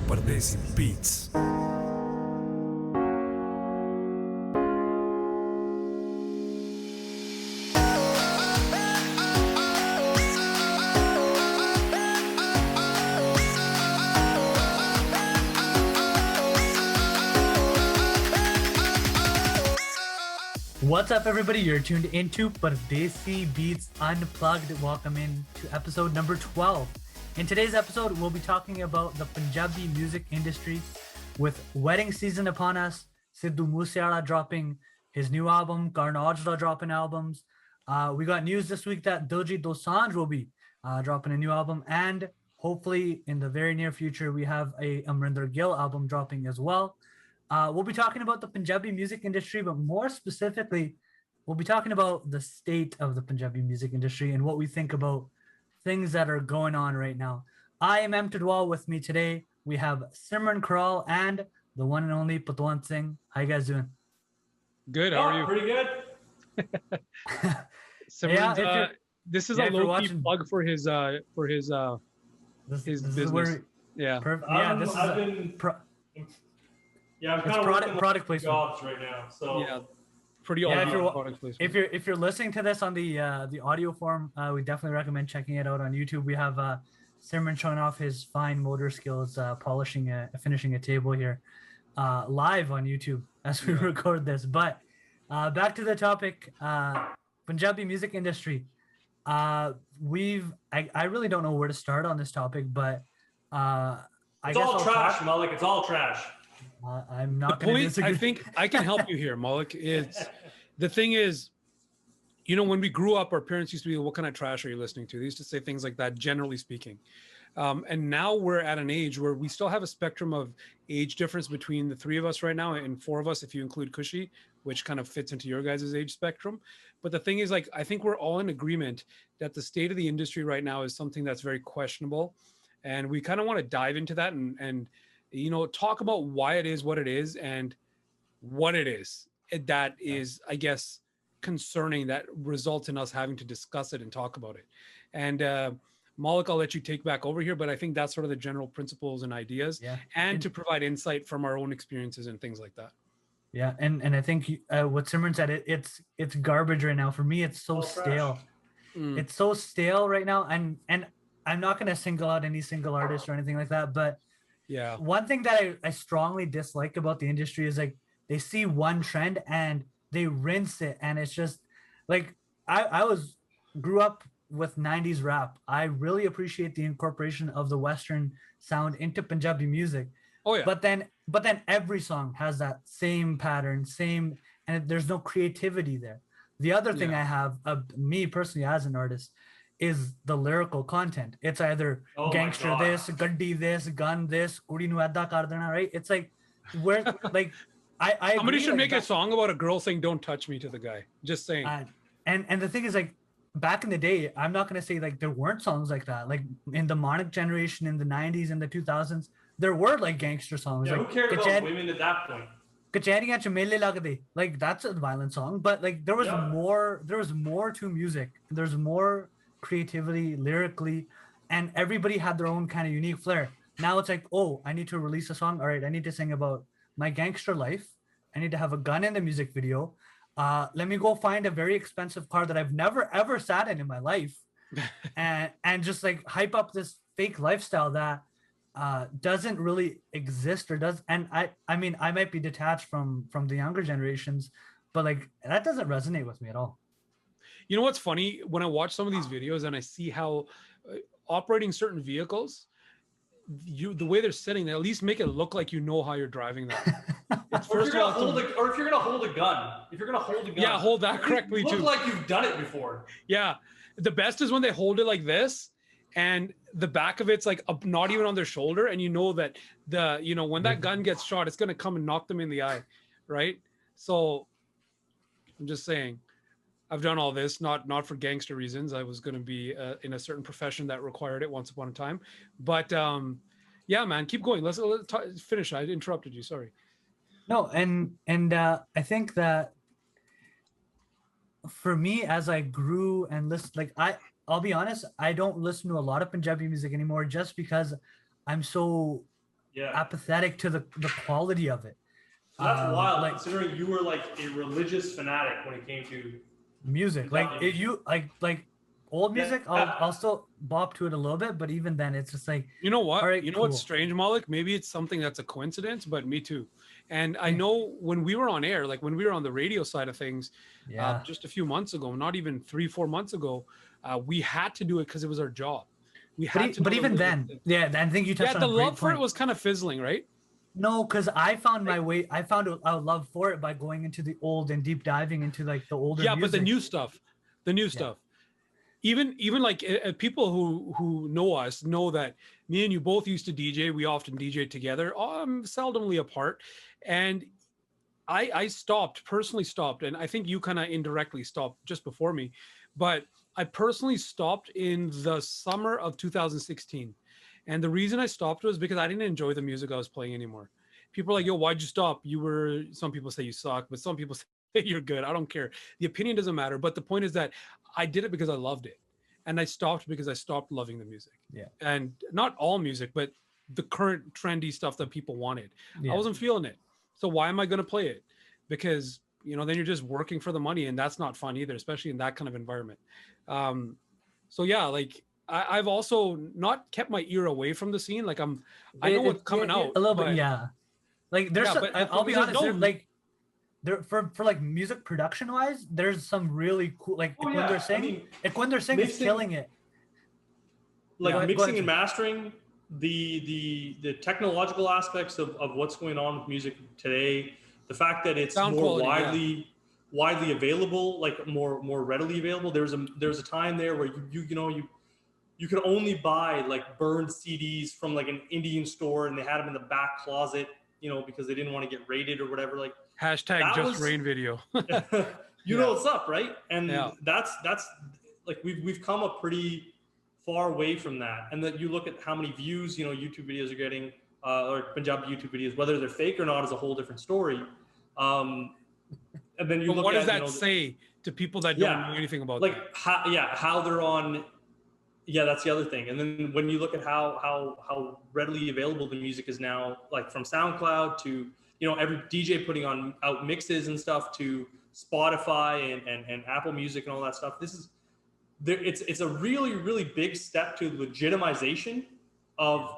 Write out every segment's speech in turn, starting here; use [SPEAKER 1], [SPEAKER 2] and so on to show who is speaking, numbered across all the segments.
[SPEAKER 1] Pardesi Beats.
[SPEAKER 2] What's up, everybody? You're tuned into Pardesi Beats Unplugged. Welcome in to episode number 12. In today's episode, we'll be talking about the Punjabi music industry with wedding season upon us, Sidhu Moosewala dropping his new album, Karan Aujla dropping albums. We got news this week that Diljit Dosanjh will be dropping a new album, and hopefully in the very near future, we have a Amrinder Gill album dropping as well. We'll be talking about the Punjabi music industry, but more specifically, we'll be talking about the state of the Punjabi music industry and what we think about things that are going on right now. I am M. Tudwal. With me today, we have Simran Kral and the one and only Patwan Singh. How you guys doing?
[SPEAKER 3] Good. How are you?
[SPEAKER 4] Pretty good.
[SPEAKER 3] Simran's, this is a low-key plug for his
[SPEAKER 2] this
[SPEAKER 3] business.
[SPEAKER 2] Yeah.
[SPEAKER 4] I'm
[SPEAKER 2] it's
[SPEAKER 4] kind of
[SPEAKER 2] product placement
[SPEAKER 4] jobs right now. So
[SPEAKER 3] yeah, pretty obvious product placement.
[SPEAKER 2] If you're listening to this on the audio form, we definitely recommend checking it out on YouTube. We have Simran showing off his fine motor skills, finishing a table here, live on YouTube as we record this. But back to the topic, Punjabi music industry. I really don't know where to start on this topic, but
[SPEAKER 4] it's all trash, Malik. It's all trash.
[SPEAKER 2] I'm not going to disagree.
[SPEAKER 3] I think I can help you here, Malik. The thing is, when we grew up, our parents used to be, what kind of trash are you listening to? They used to say things like that, generally speaking. And now we're at an age where we still have a spectrum of age difference between the three of us right now and four of us, if you include Kushi, which kind of fits into your guys' age spectrum. But the thing is, I think we're all in agreement that the state of the industry right now is something that's very questionable. And we kind of want to dive into that and talk about why it is what it is and what it is that is, I guess, concerning, that results in us having to discuss it and talk about it. And Malik, I'll let you take back over here, but I think that's sort of the general principles and ideas, and to provide insight from our own experiences and things like that.
[SPEAKER 2] Yeah, and I think what Simran said, it's garbage right now. For me, it's so stale. It's so stale right now, and I'm not going to single out any single artist or anything like that, but yeah, one thing that I strongly dislike about the industry is they see one trend and they rinse it, and it's just I grew up with 90s rap. I really appreciate the incorporation of the Western sound into Punjabi music. Oh yeah. But then every song has that same pattern, and there's no creativity there. The other thing I have, me personally as an artist, is the lyrical content. It's either gangster this, gaddi this, gun this, kudi nu edda kar dena, right? It's where I
[SPEAKER 3] somebody should make a song about a girl saying "Don't touch me" to the guy. Just saying.
[SPEAKER 2] And the thing is, back in the day, I'm not gonna say there weren't songs like that. In the Monik generation in the 90s and the 2000s, there were gangster songs.
[SPEAKER 4] Yeah, who cared about women at that point?
[SPEAKER 2] Kachariyan ch mele lagde. That's a violent song, but there was more to music. There's more creativity lyrically, and everybody had their own kind of unique flair. Now it's I need to release a song. All right, I need to sing about my gangster life. I need to have a gun in the music video. Let me go find a very expensive car that I've never ever sat in my life, and just hype up this fake lifestyle that doesn't really exist or does. And I mean, I might be detached from the younger generations, but that doesn't resonate with me at all.
[SPEAKER 3] You know what's funny? When I watch some of these videos and I see how operating certain vehicles, the way they're sitting, they at least make it look like you know how you're driving that.
[SPEAKER 4] Or if you're gonna hold a gun,
[SPEAKER 3] yeah, hold that correctly too.
[SPEAKER 4] Look like you've done it before.
[SPEAKER 3] Yeah, the best is when they hold it like this, and the back of it's up, not even on their shoulder, and that when that gun gets shot, it's gonna come and knock them in the eye, right? So, I'm just saying. I've done all this, not for gangster reasons. I was going to be in a certain profession that required it once upon a time. But yeah, man, keep going. Let's finish. I interrupted you. Sorry.
[SPEAKER 2] No, and I think that for me, as I grew and listen, like I'll be honest, I don't listen to a lot of Punjabi music anymore just because I'm so
[SPEAKER 4] Yeah.
[SPEAKER 2] apathetic to the quality of it.
[SPEAKER 4] So that's wild,
[SPEAKER 2] like
[SPEAKER 4] considering you were like a religious fanatic when it came to
[SPEAKER 2] music. Like
[SPEAKER 4] Punjabi music.
[SPEAKER 2] you like old
[SPEAKER 4] Yeah.
[SPEAKER 2] music, I'll still bop to it a little bit, but even then, it's just like,
[SPEAKER 3] You know what?
[SPEAKER 2] all right,
[SPEAKER 3] You know
[SPEAKER 2] cool.
[SPEAKER 3] what's strange, Malik? Maybe it's something that's a coincidence, but me too. And I know when we were on air, like when we were on the radio side of things,
[SPEAKER 2] Yeah.
[SPEAKER 3] just a few months ago, not even 3-4 months ago, we had to do it because it was our job. We had to.
[SPEAKER 2] But
[SPEAKER 3] know
[SPEAKER 2] even
[SPEAKER 3] the
[SPEAKER 2] then,
[SPEAKER 3] lyrics.
[SPEAKER 2] yeah, I think you touched
[SPEAKER 3] Yeah,
[SPEAKER 2] on
[SPEAKER 3] the
[SPEAKER 2] a great
[SPEAKER 3] love for
[SPEAKER 2] point.
[SPEAKER 3] it was kind of fizzling, right?
[SPEAKER 2] No, because I found my way. I found a love for it by going into the old and deep diving into like the older.
[SPEAKER 3] Yeah,
[SPEAKER 2] music.
[SPEAKER 3] but the new stuff. Even like people who know us know that me and you both used to DJ. We often DJ together, seldomly apart. And I personally stopped, and I think you kind of indirectly stopped just before me, but I personally stopped in the summer of 2016. And the reason I stopped was because I didn't enjoy the music I was playing anymore. People are like, yo, why'd you stop? Some people say you suck, but some people say you're good. I don't care. The opinion doesn't matter. But the point is that I did it because I loved it. And I stopped because I stopped loving the music.
[SPEAKER 2] Yeah.
[SPEAKER 3] And not all music, but the current trendy stuff that people wanted.
[SPEAKER 2] Yeah.
[SPEAKER 3] I wasn't feeling it. So why am I going to play it? Because, then you're just working for the money, and that's not fun either, especially in that kind of environment. So yeah, like I've also not kept my ear away from the scene. Like I know what's coming out
[SPEAKER 2] a little
[SPEAKER 3] but,
[SPEAKER 2] bit. Yeah. Like there's,
[SPEAKER 3] yeah,
[SPEAKER 2] some,
[SPEAKER 3] but
[SPEAKER 2] I'll be honest,
[SPEAKER 3] no,
[SPEAKER 2] there for like music production wise, there's some really cool, like
[SPEAKER 4] Oh,
[SPEAKER 2] when
[SPEAKER 4] yeah.
[SPEAKER 2] they're singing, when they're singing, it's
[SPEAKER 4] mixing-
[SPEAKER 2] killing it.
[SPEAKER 4] like
[SPEAKER 2] Go ahead,
[SPEAKER 4] mixing
[SPEAKER 2] Jim.
[SPEAKER 4] and mastering, the technological aspects of what's going on with music today, the fact that it's
[SPEAKER 3] Sound
[SPEAKER 4] more
[SPEAKER 3] quality,
[SPEAKER 4] widely available, like more readily available. There was a time there where you could only buy like burned CDs from like an Indian store, and they had them in the back closet, because they didn't want to get raided or whatever. Like
[SPEAKER 3] hashtag
[SPEAKER 4] that
[SPEAKER 3] just
[SPEAKER 4] was-
[SPEAKER 3] rain video.
[SPEAKER 4] you know what's up, right? And
[SPEAKER 3] Yeah.
[SPEAKER 4] that's like we've come a pretty far away from that. And that you look at how many views YouTube videos are getting, or Punjabi YouTube videos, whether they're fake or not is a whole different story. And then you
[SPEAKER 3] But
[SPEAKER 4] look
[SPEAKER 3] what
[SPEAKER 4] at
[SPEAKER 3] does that say to people that don't know anything about
[SPEAKER 4] like
[SPEAKER 3] that?
[SPEAKER 4] how they're on. Yeah, that's the other thing. And then when you look at how readily available the music is now, like from SoundCloud to every DJ putting out mixes and stuff, to Spotify and Apple Music and all that stuff. It's a really, really big step to legitimization of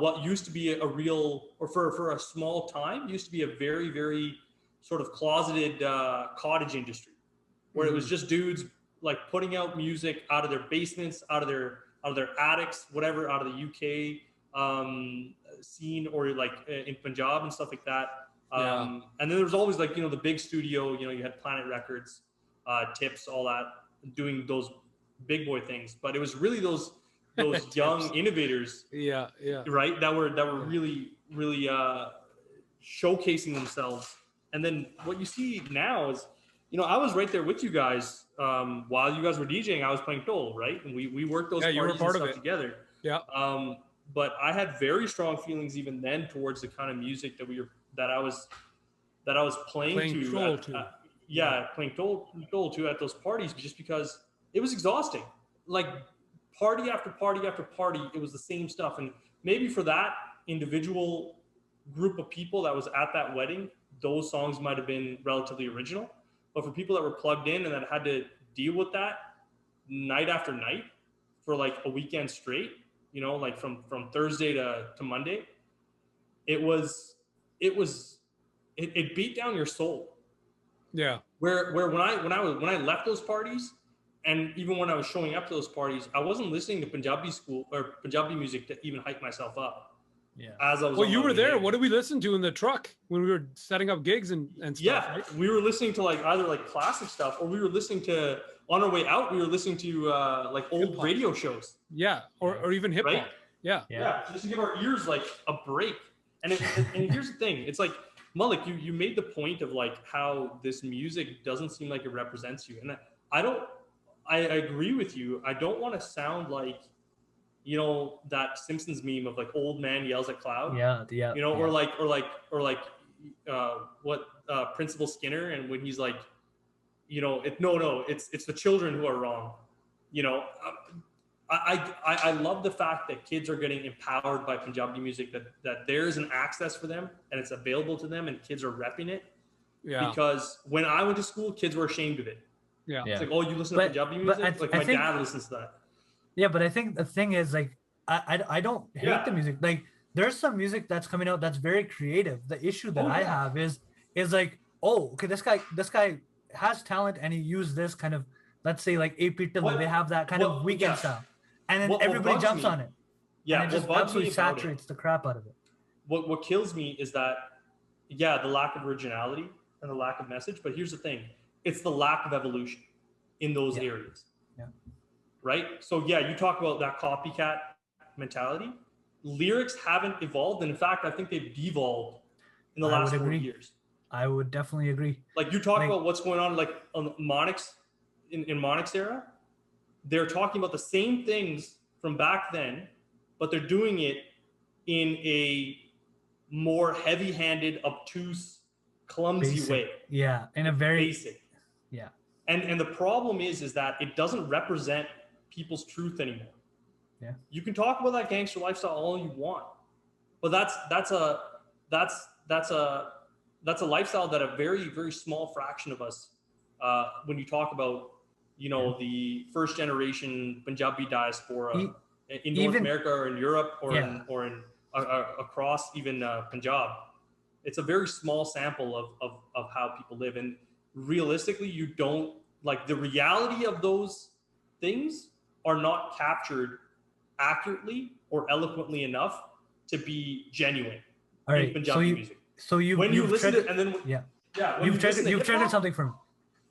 [SPEAKER 4] what used to be a real, or for a small time, used to be a very, very sort of closeted cottage industry, where it was just dudes like putting out music out of their basements, out of their attics, whatever, out of the UK scene, or like in Punjab and stuff like that. And then there was always like, the big studio, you had Planet Records, Tips, all that, doing those big boy things. But it was really those young innovators, right, that were really, really showcasing themselves. And then what you see now is, I was right there with you guys while you guys were DJing. I was playing Dole, right? And we worked those parties and stuff together.
[SPEAKER 3] Yeah.
[SPEAKER 4] But I had very strong feelings even then towards the kind of music that I was playing to. Playing Dole to at those parties, just because it was exhausting. Like party after party after party, it was the same stuff. And maybe for that individual group of people that was at that wedding, those songs might have been relatively original. But for people that were plugged in and that had to deal with that night after night for like a weekend straight, like from Thursday to Monday, it beat down your soul.
[SPEAKER 3] Yeah.
[SPEAKER 4] Where when I left those parties, and even when I was showing up to those parties, I wasn't listening to Punjabi music to even hype myself up.
[SPEAKER 2] Yeah.
[SPEAKER 4] As I was.
[SPEAKER 3] Well, you were there. What did we listen to in the truck when we were setting up gigs and stuff?
[SPEAKER 4] Yeah,
[SPEAKER 3] right?
[SPEAKER 4] we were listening to like either like classic stuff, or we were listening to, on our way out, we were listening to like old
[SPEAKER 3] Hip-hop.
[SPEAKER 4] radio shows.
[SPEAKER 3] Yeah, or even hip hop.
[SPEAKER 4] Right? Yeah, just to give our ears like a break. And here's the thing, it's like, Malik, you made the point of like how this music doesn't seem like it represents you, and I agree with you. I don't want to sound like, that Simpsons meme of like old man yells at cloud.
[SPEAKER 2] Yeah.
[SPEAKER 4] Or like what Principal Skinner, and when he's like, it's the children who are wrong. I love the fact that kids are getting empowered by Punjabi music, that there is an access for them and it's available to them and kids are repping it.
[SPEAKER 3] Yeah.
[SPEAKER 4] Because when I went to school, kids were ashamed of it.
[SPEAKER 3] Yeah.
[SPEAKER 4] It's like, oh, you listen to Punjabi music? Like my dad listens to that.
[SPEAKER 2] Yeah, but I think the thing is, like, I don't hate the music. Like, there's some music that's coming out that's very creative. The issue that I have is like, oh, okay, this guy has talent and he used this kind of, let's say like Apitilla, they have that kind of weekend style. And then everybody jumps on it.
[SPEAKER 4] Yeah,
[SPEAKER 2] and it just absolutely saturates the crap out of it.
[SPEAKER 4] What kills me is that, the lack of originality and the lack of message. But here's the thing. It's the lack of evolution in those areas.
[SPEAKER 2] Yeah.
[SPEAKER 4] Right? So you talk about that copycat mentality. Lyrics haven't evolved. And in fact, I think they've devolved in the last 4 years.
[SPEAKER 2] I would definitely agree.
[SPEAKER 4] Like you talk about what's going on, like on Monix, in Monix era, they're talking about the same things from back then, but they're doing it in a more heavy-handed, obtuse, clumsy way.
[SPEAKER 2] Yeah, in a very
[SPEAKER 4] basic.
[SPEAKER 2] Yeah.
[SPEAKER 4] And the problem is that it doesn't represent people's truth anymore.
[SPEAKER 2] Yeah.
[SPEAKER 4] You can talk about that gangster lifestyle all you want, but that's a lifestyle that a very, very small fraction of us, when you talk about, the first generation Punjabi diaspora in North America or in Europe or in across even Punjab, it's a very small sample of how people live. And realistically, you don't, like, the reality of those things are not captured accurately or eloquently enough to be genuine in Punjabi music.
[SPEAKER 2] So you've triggered something for me.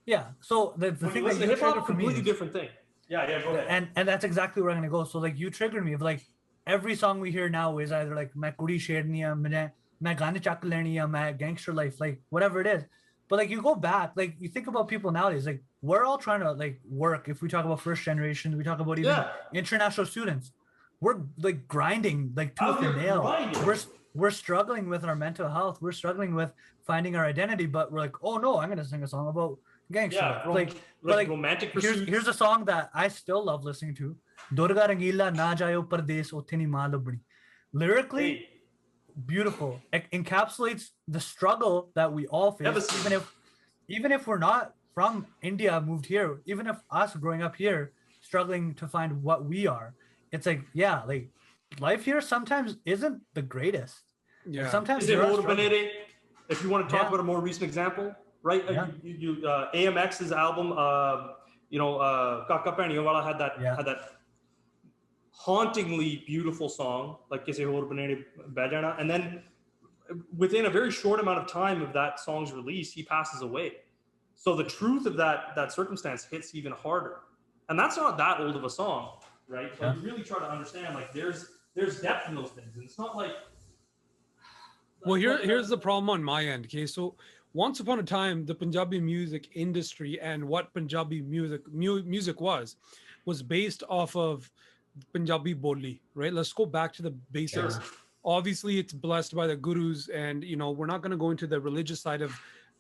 [SPEAKER 2] Yeah. So the thing that you triggered for me,
[SPEAKER 4] completely different thing. Yeah. Go ahead.
[SPEAKER 2] And that's exactly where I'm gonna go. So like you triggered me of like every song we hear now is either like "Main kudi sherni hai," "Main gaane chak leni hai," "Main gangster life," like whatever it is. But like you go back, like you think about people nowadays, like we're all trying to like work. If we talk about first generation, we talk about even international students. We're like grinding like tooth and nail. We're struggling with our mental health. We're struggling with finding our identity. But we're like, oh no, I'm gonna sing a song about gangster. Like
[SPEAKER 4] romantic
[SPEAKER 2] pursuits. Here's a song that I still love listening to. Durga Rangila Na Jayo Pardes Utte Ni Maa Labni. Lyrically, beautiful. It encapsulates the struggle that we all face. Even if we're not from India, moved here, even if us growing up here, struggling to find what we are, it's like, like life here sometimes isn't the greatest.
[SPEAKER 3] Yeah.
[SPEAKER 4] if
[SPEAKER 2] Sometimes
[SPEAKER 4] you want to talk about a more recent example, right? AMX's album, Kaka Pani Wala had that hauntingly beautiful song, like Kise Aur Banere Bajana, and then within a very short amount of time of that song's release, he passes away. So the truth of that circumstance hits even harder, and that's not that old of a song, right? So you really try to understand, like there's depth in those things, and it's not like.
[SPEAKER 3] Well, here's the problem on my end. Okay, so once upon a time, the Punjabi music industry and what Punjabi music was based off of Punjabi Boli, right? Let's go back to the basics. Yeah. Obviously, it's blessed by the gurus, and we're not going to go into the religious side of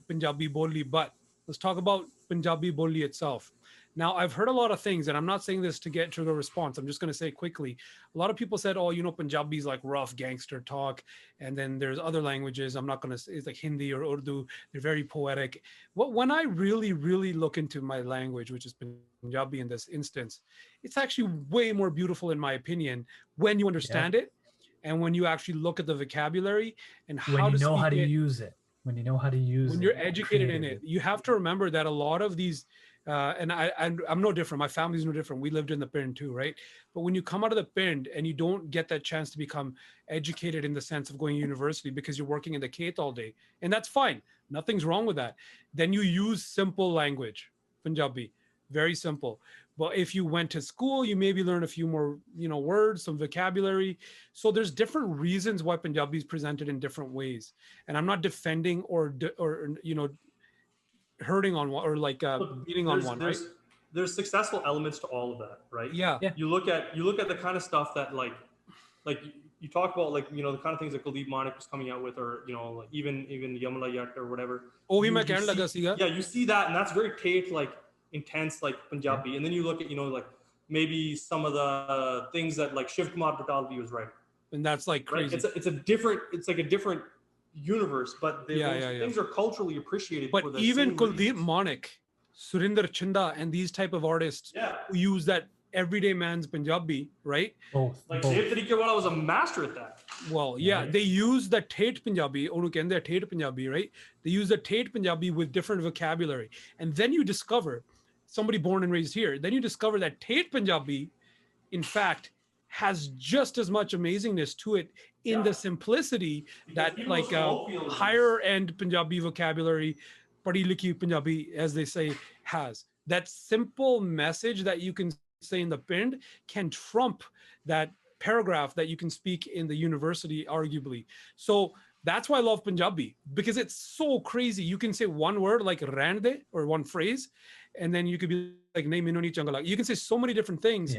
[SPEAKER 3] Punjabi Boli, but let's talk about Punjabi Boli itself. Now, I've heard a lot of things, and I'm not saying this to get trigger response. I'm just going to say quickly. A lot of people said, oh, Punjabi is like rough gangster talk. And then there's other languages. I'm not going to say it's like Hindi or Urdu. They're very poetic. When I really, really look into my language, which is Punjabi in this instance, it's actually way more beautiful, in my opinion, when you understand it and when you actually look at the vocabulary and how to
[SPEAKER 2] know how to use it. When you know how to use it.
[SPEAKER 3] When you're educated in it. You have to remember that a lot of these and I'm no different. My family's no different. We lived in the Pind too, right? But when you come out of the Pind and you don't get that chance to become educated in the sense of going to university because you're working in the Kate all day, and that's fine. Nothing's wrong with that. Then you use simple language, Punjabi, very simple. But if you went to school, you maybe learn a few more, words, some vocabulary. So there's different reasons why Punjabi is presented in different ways. And I'm not defending or hurting on one or like beating on one, right?
[SPEAKER 4] There's successful elements to all of that, right?
[SPEAKER 3] Yeah.
[SPEAKER 4] You look at the kind of stuff that like you talk about like, the kind of things that Kuldeep Manik was coming out with, or, like even Yamala Yat or whatever.
[SPEAKER 3] Oh,
[SPEAKER 4] you
[SPEAKER 3] yeah,
[SPEAKER 4] you see that, and that's very Tate, like intense, like Punjabi. And then you look at, like maybe some of the things that like Shiv Kumar Batalvi was writing.
[SPEAKER 3] And that's like crazy.
[SPEAKER 4] Right? It's like a different universe, but things are culturally appreciated.
[SPEAKER 3] But even Kuldeep Manik, Surinder Chanda, and these type of artists who use that everyday man's Punjabi, right?
[SPEAKER 4] Like Dev Tariqewala was a master at that.
[SPEAKER 3] Well, yeah, they use the Tate Punjabi, ਉਹਨੂੰ ਕਹਿੰਦੇ ਆ Tate Punjabi, right? They use the Tate Punjabi with different vocabulary. And then you discover, somebody born and raised here, then you discover that Tate Punjabi, in fact, has just as much amazingness to it in the simplicity that like higher end Punjabi vocabulary, Padhi Likhi Punjabi, as they say, has. That simple message that you can say in the pind can trump that paragraph that you can speak in the university, arguably. So that's why I love Punjabi, because it's so crazy. You can say one word like rande or one phrase, and then you could be like nahi mainu nahi changa lag. You can say so many different things,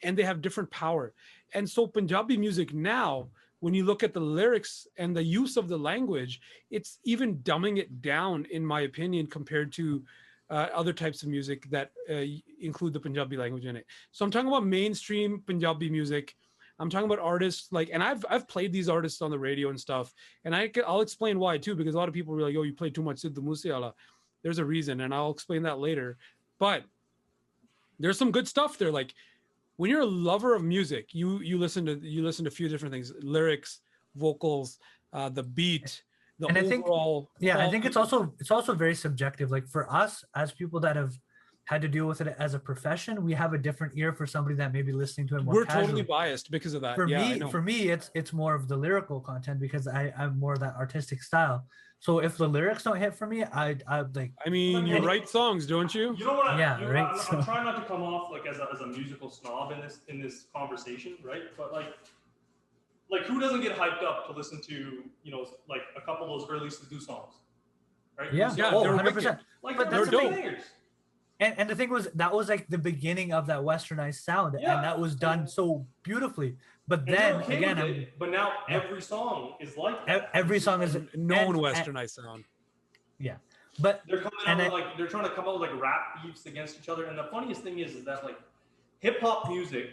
[SPEAKER 3] and they have different power. And so Punjabi music now, when you look at the lyrics and the use of the language, it's even dumbing it down, in my opinion, compared to other types of music that include the Punjabi language in it. So I'm talking about mainstream Punjabi music. I'm talking about artists like, and I've played these artists on the radio and stuff, and I'll explain why too, because a lot of people were like, "Oh, you play too much Siddhu Moosewala." There's a reason, and I'll explain that later. But there's some good stuff there. Like when you're a lover of music, you listen to a few different things: lyrics, vocals, the beat. And
[SPEAKER 2] I think it's also very subjective. Like for us as people that have had to deal with it as a profession, we have a different ear for somebody that may be listening to it more casually.
[SPEAKER 3] Totally biased because of that.
[SPEAKER 2] For me, it's more of the lyrical content, because I'm more of that artistic style. So if the lyrics don't hit for me, I like.
[SPEAKER 3] I mean, you write songs, don't you?
[SPEAKER 4] You know what?
[SPEAKER 2] Right.
[SPEAKER 4] I'm trying not to come off like as a musical snob in this conversation, right? But like who doesn't get hyped up to listen to, like a couple of those early Sidhu songs, right?
[SPEAKER 2] Yeah, 100%.
[SPEAKER 4] But that's
[SPEAKER 3] dope.
[SPEAKER 2] And the thing was, that was like the beginning of that westernized sound, and that was done so beautifully. But then again,
[SPEAKER 4] but now every song is like that.
[SPEAKER 2] Every song is
[SPEAKER 3] known westernized sound.
[SPEAKER 2] Yeah, but
[SPEAKER 4] they're coming out like they're trying to come out with like rap beefs against each other. And the funniest thing is that like hip hop music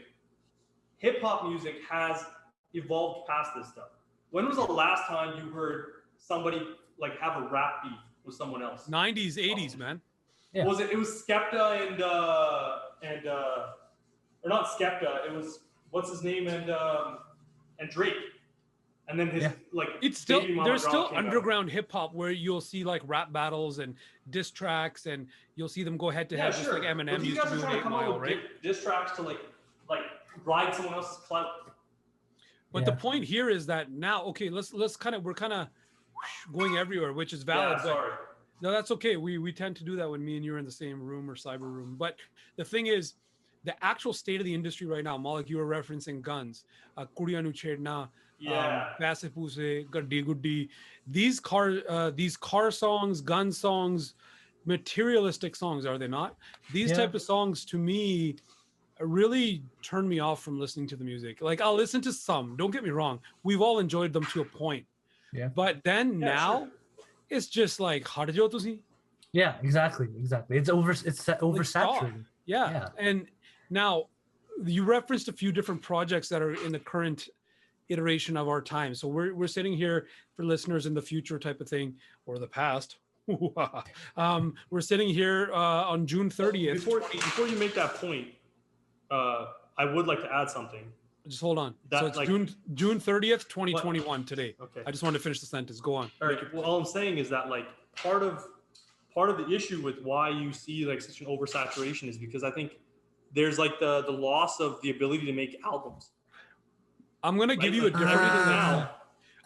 [SPEAKER 4] has evolved past this stuff. When was the last time you heard somebody like have a rap beef with someone else?
[SPEAKER 3] 90s, 80s, man.
[SPEAKER 4] Yeah. It was Skepta and or not Skepta, it was what's his name and Drake. And then his like
[SPEAKER 3] it's still there's still underground hip hop where you'll see like rap battles and diss tracks, and you'll see them go head to head just like Eminem used to do in 8 Mile, right?
[SPEAKER 4] Diss tracks to like ride someone else's clout.
[SPEAKER 3] But the point here is that now, okay, we're kind of going everywhere, which is valid.
[SPEAKER 4] Yeah, sorry.
[SPEAKER 3] No, that's okay. We tend to do that when me and you are in the same room or cyber room. But the thing is, the actual state of the industry right now, Malik, you were referencing guns, Kudiyan Nu Chedna, Paise Poose, Gaddi Guddi. These car songs, gun songs, materialistic songs, are they not? These type of songs, to me, really turn me off from listening to the music. Like I'll listen to some, don't get me wrong, we've all enjoyed them to a point, but then now it's just like
[SPEAKER 2] exactly it's oversaturated.
[SPEAKER 3] And now you referenced a few different projects that are in the current iteration of our time, so we're sitting here for listeners in the future type of thing, or the past. We're sitting here on June 30th.
[SPEAKER 4] Before you make that point, I would like to add something.
[SPEAKER 3] Just hold on. So it's June 30th, 2021 today. Okay. I just wanted to finish the sentence. Go on.
[SPEAKER 4] All right. Well, all I'm saying is that like part of the issue with why you see like such an oversaturation is because I think there's like the loss of the ability to make albums.
[SPEAKER 3] I'm gonna give you a different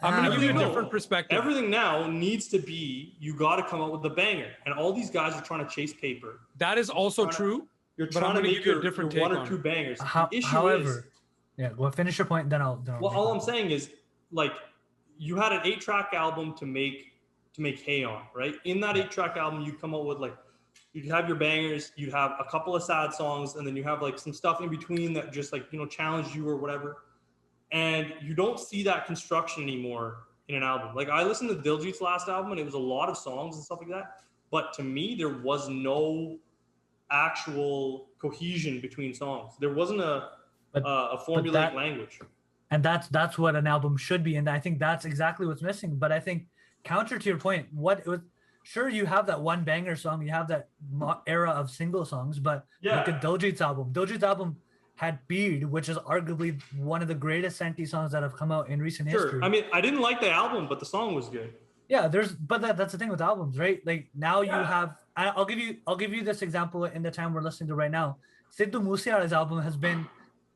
[SPEAKER 3] I'm gonna give you a different perspective.
[SPEAKER 4] Everything now needs to be, you got to come up with a banger, and all these guys are trying to chase paper.
[SPEAKER 3] That is also true.
[SPEAKER 4] You're trying to make your different one or two bangers.
[SPEAKER 2] However, well, finish your point, then I'll
[SPEAKER 4] well, all I'm saying is, like, you had an 8-track album to make hay on, right? In that 8-track album, you come up with like, you'd have your bangers, you'd have a couple of sad songs, and then you have like some stuff in between that just like, challenged you or whatever. and you don't see that construction anymore in an album. Like I listened to Diljit's last album, and it was a lot of songs and stuff like that. But to me, there was no actual cohesion between songs. There wasn't a formulaic language.
[SPEAKER 2] And that's what an album should be, and I think that's exactly what's missing. But I think counter to your point, sure, you have that one banger song, you have that era of single songs, but look at Diljit's album. Diljit's album had Bead, which is arguably one of the greatest Senti songs that have come out in recent history.
[SPEAKER 4] I mean, I didn't like the album, but the song was good.
[SPEAKER 2] Yeah, but that's the thing with albums, right? Like now you have, I'll give you this example in the time we're listening to right now. Sidhu Mooseewala's album has been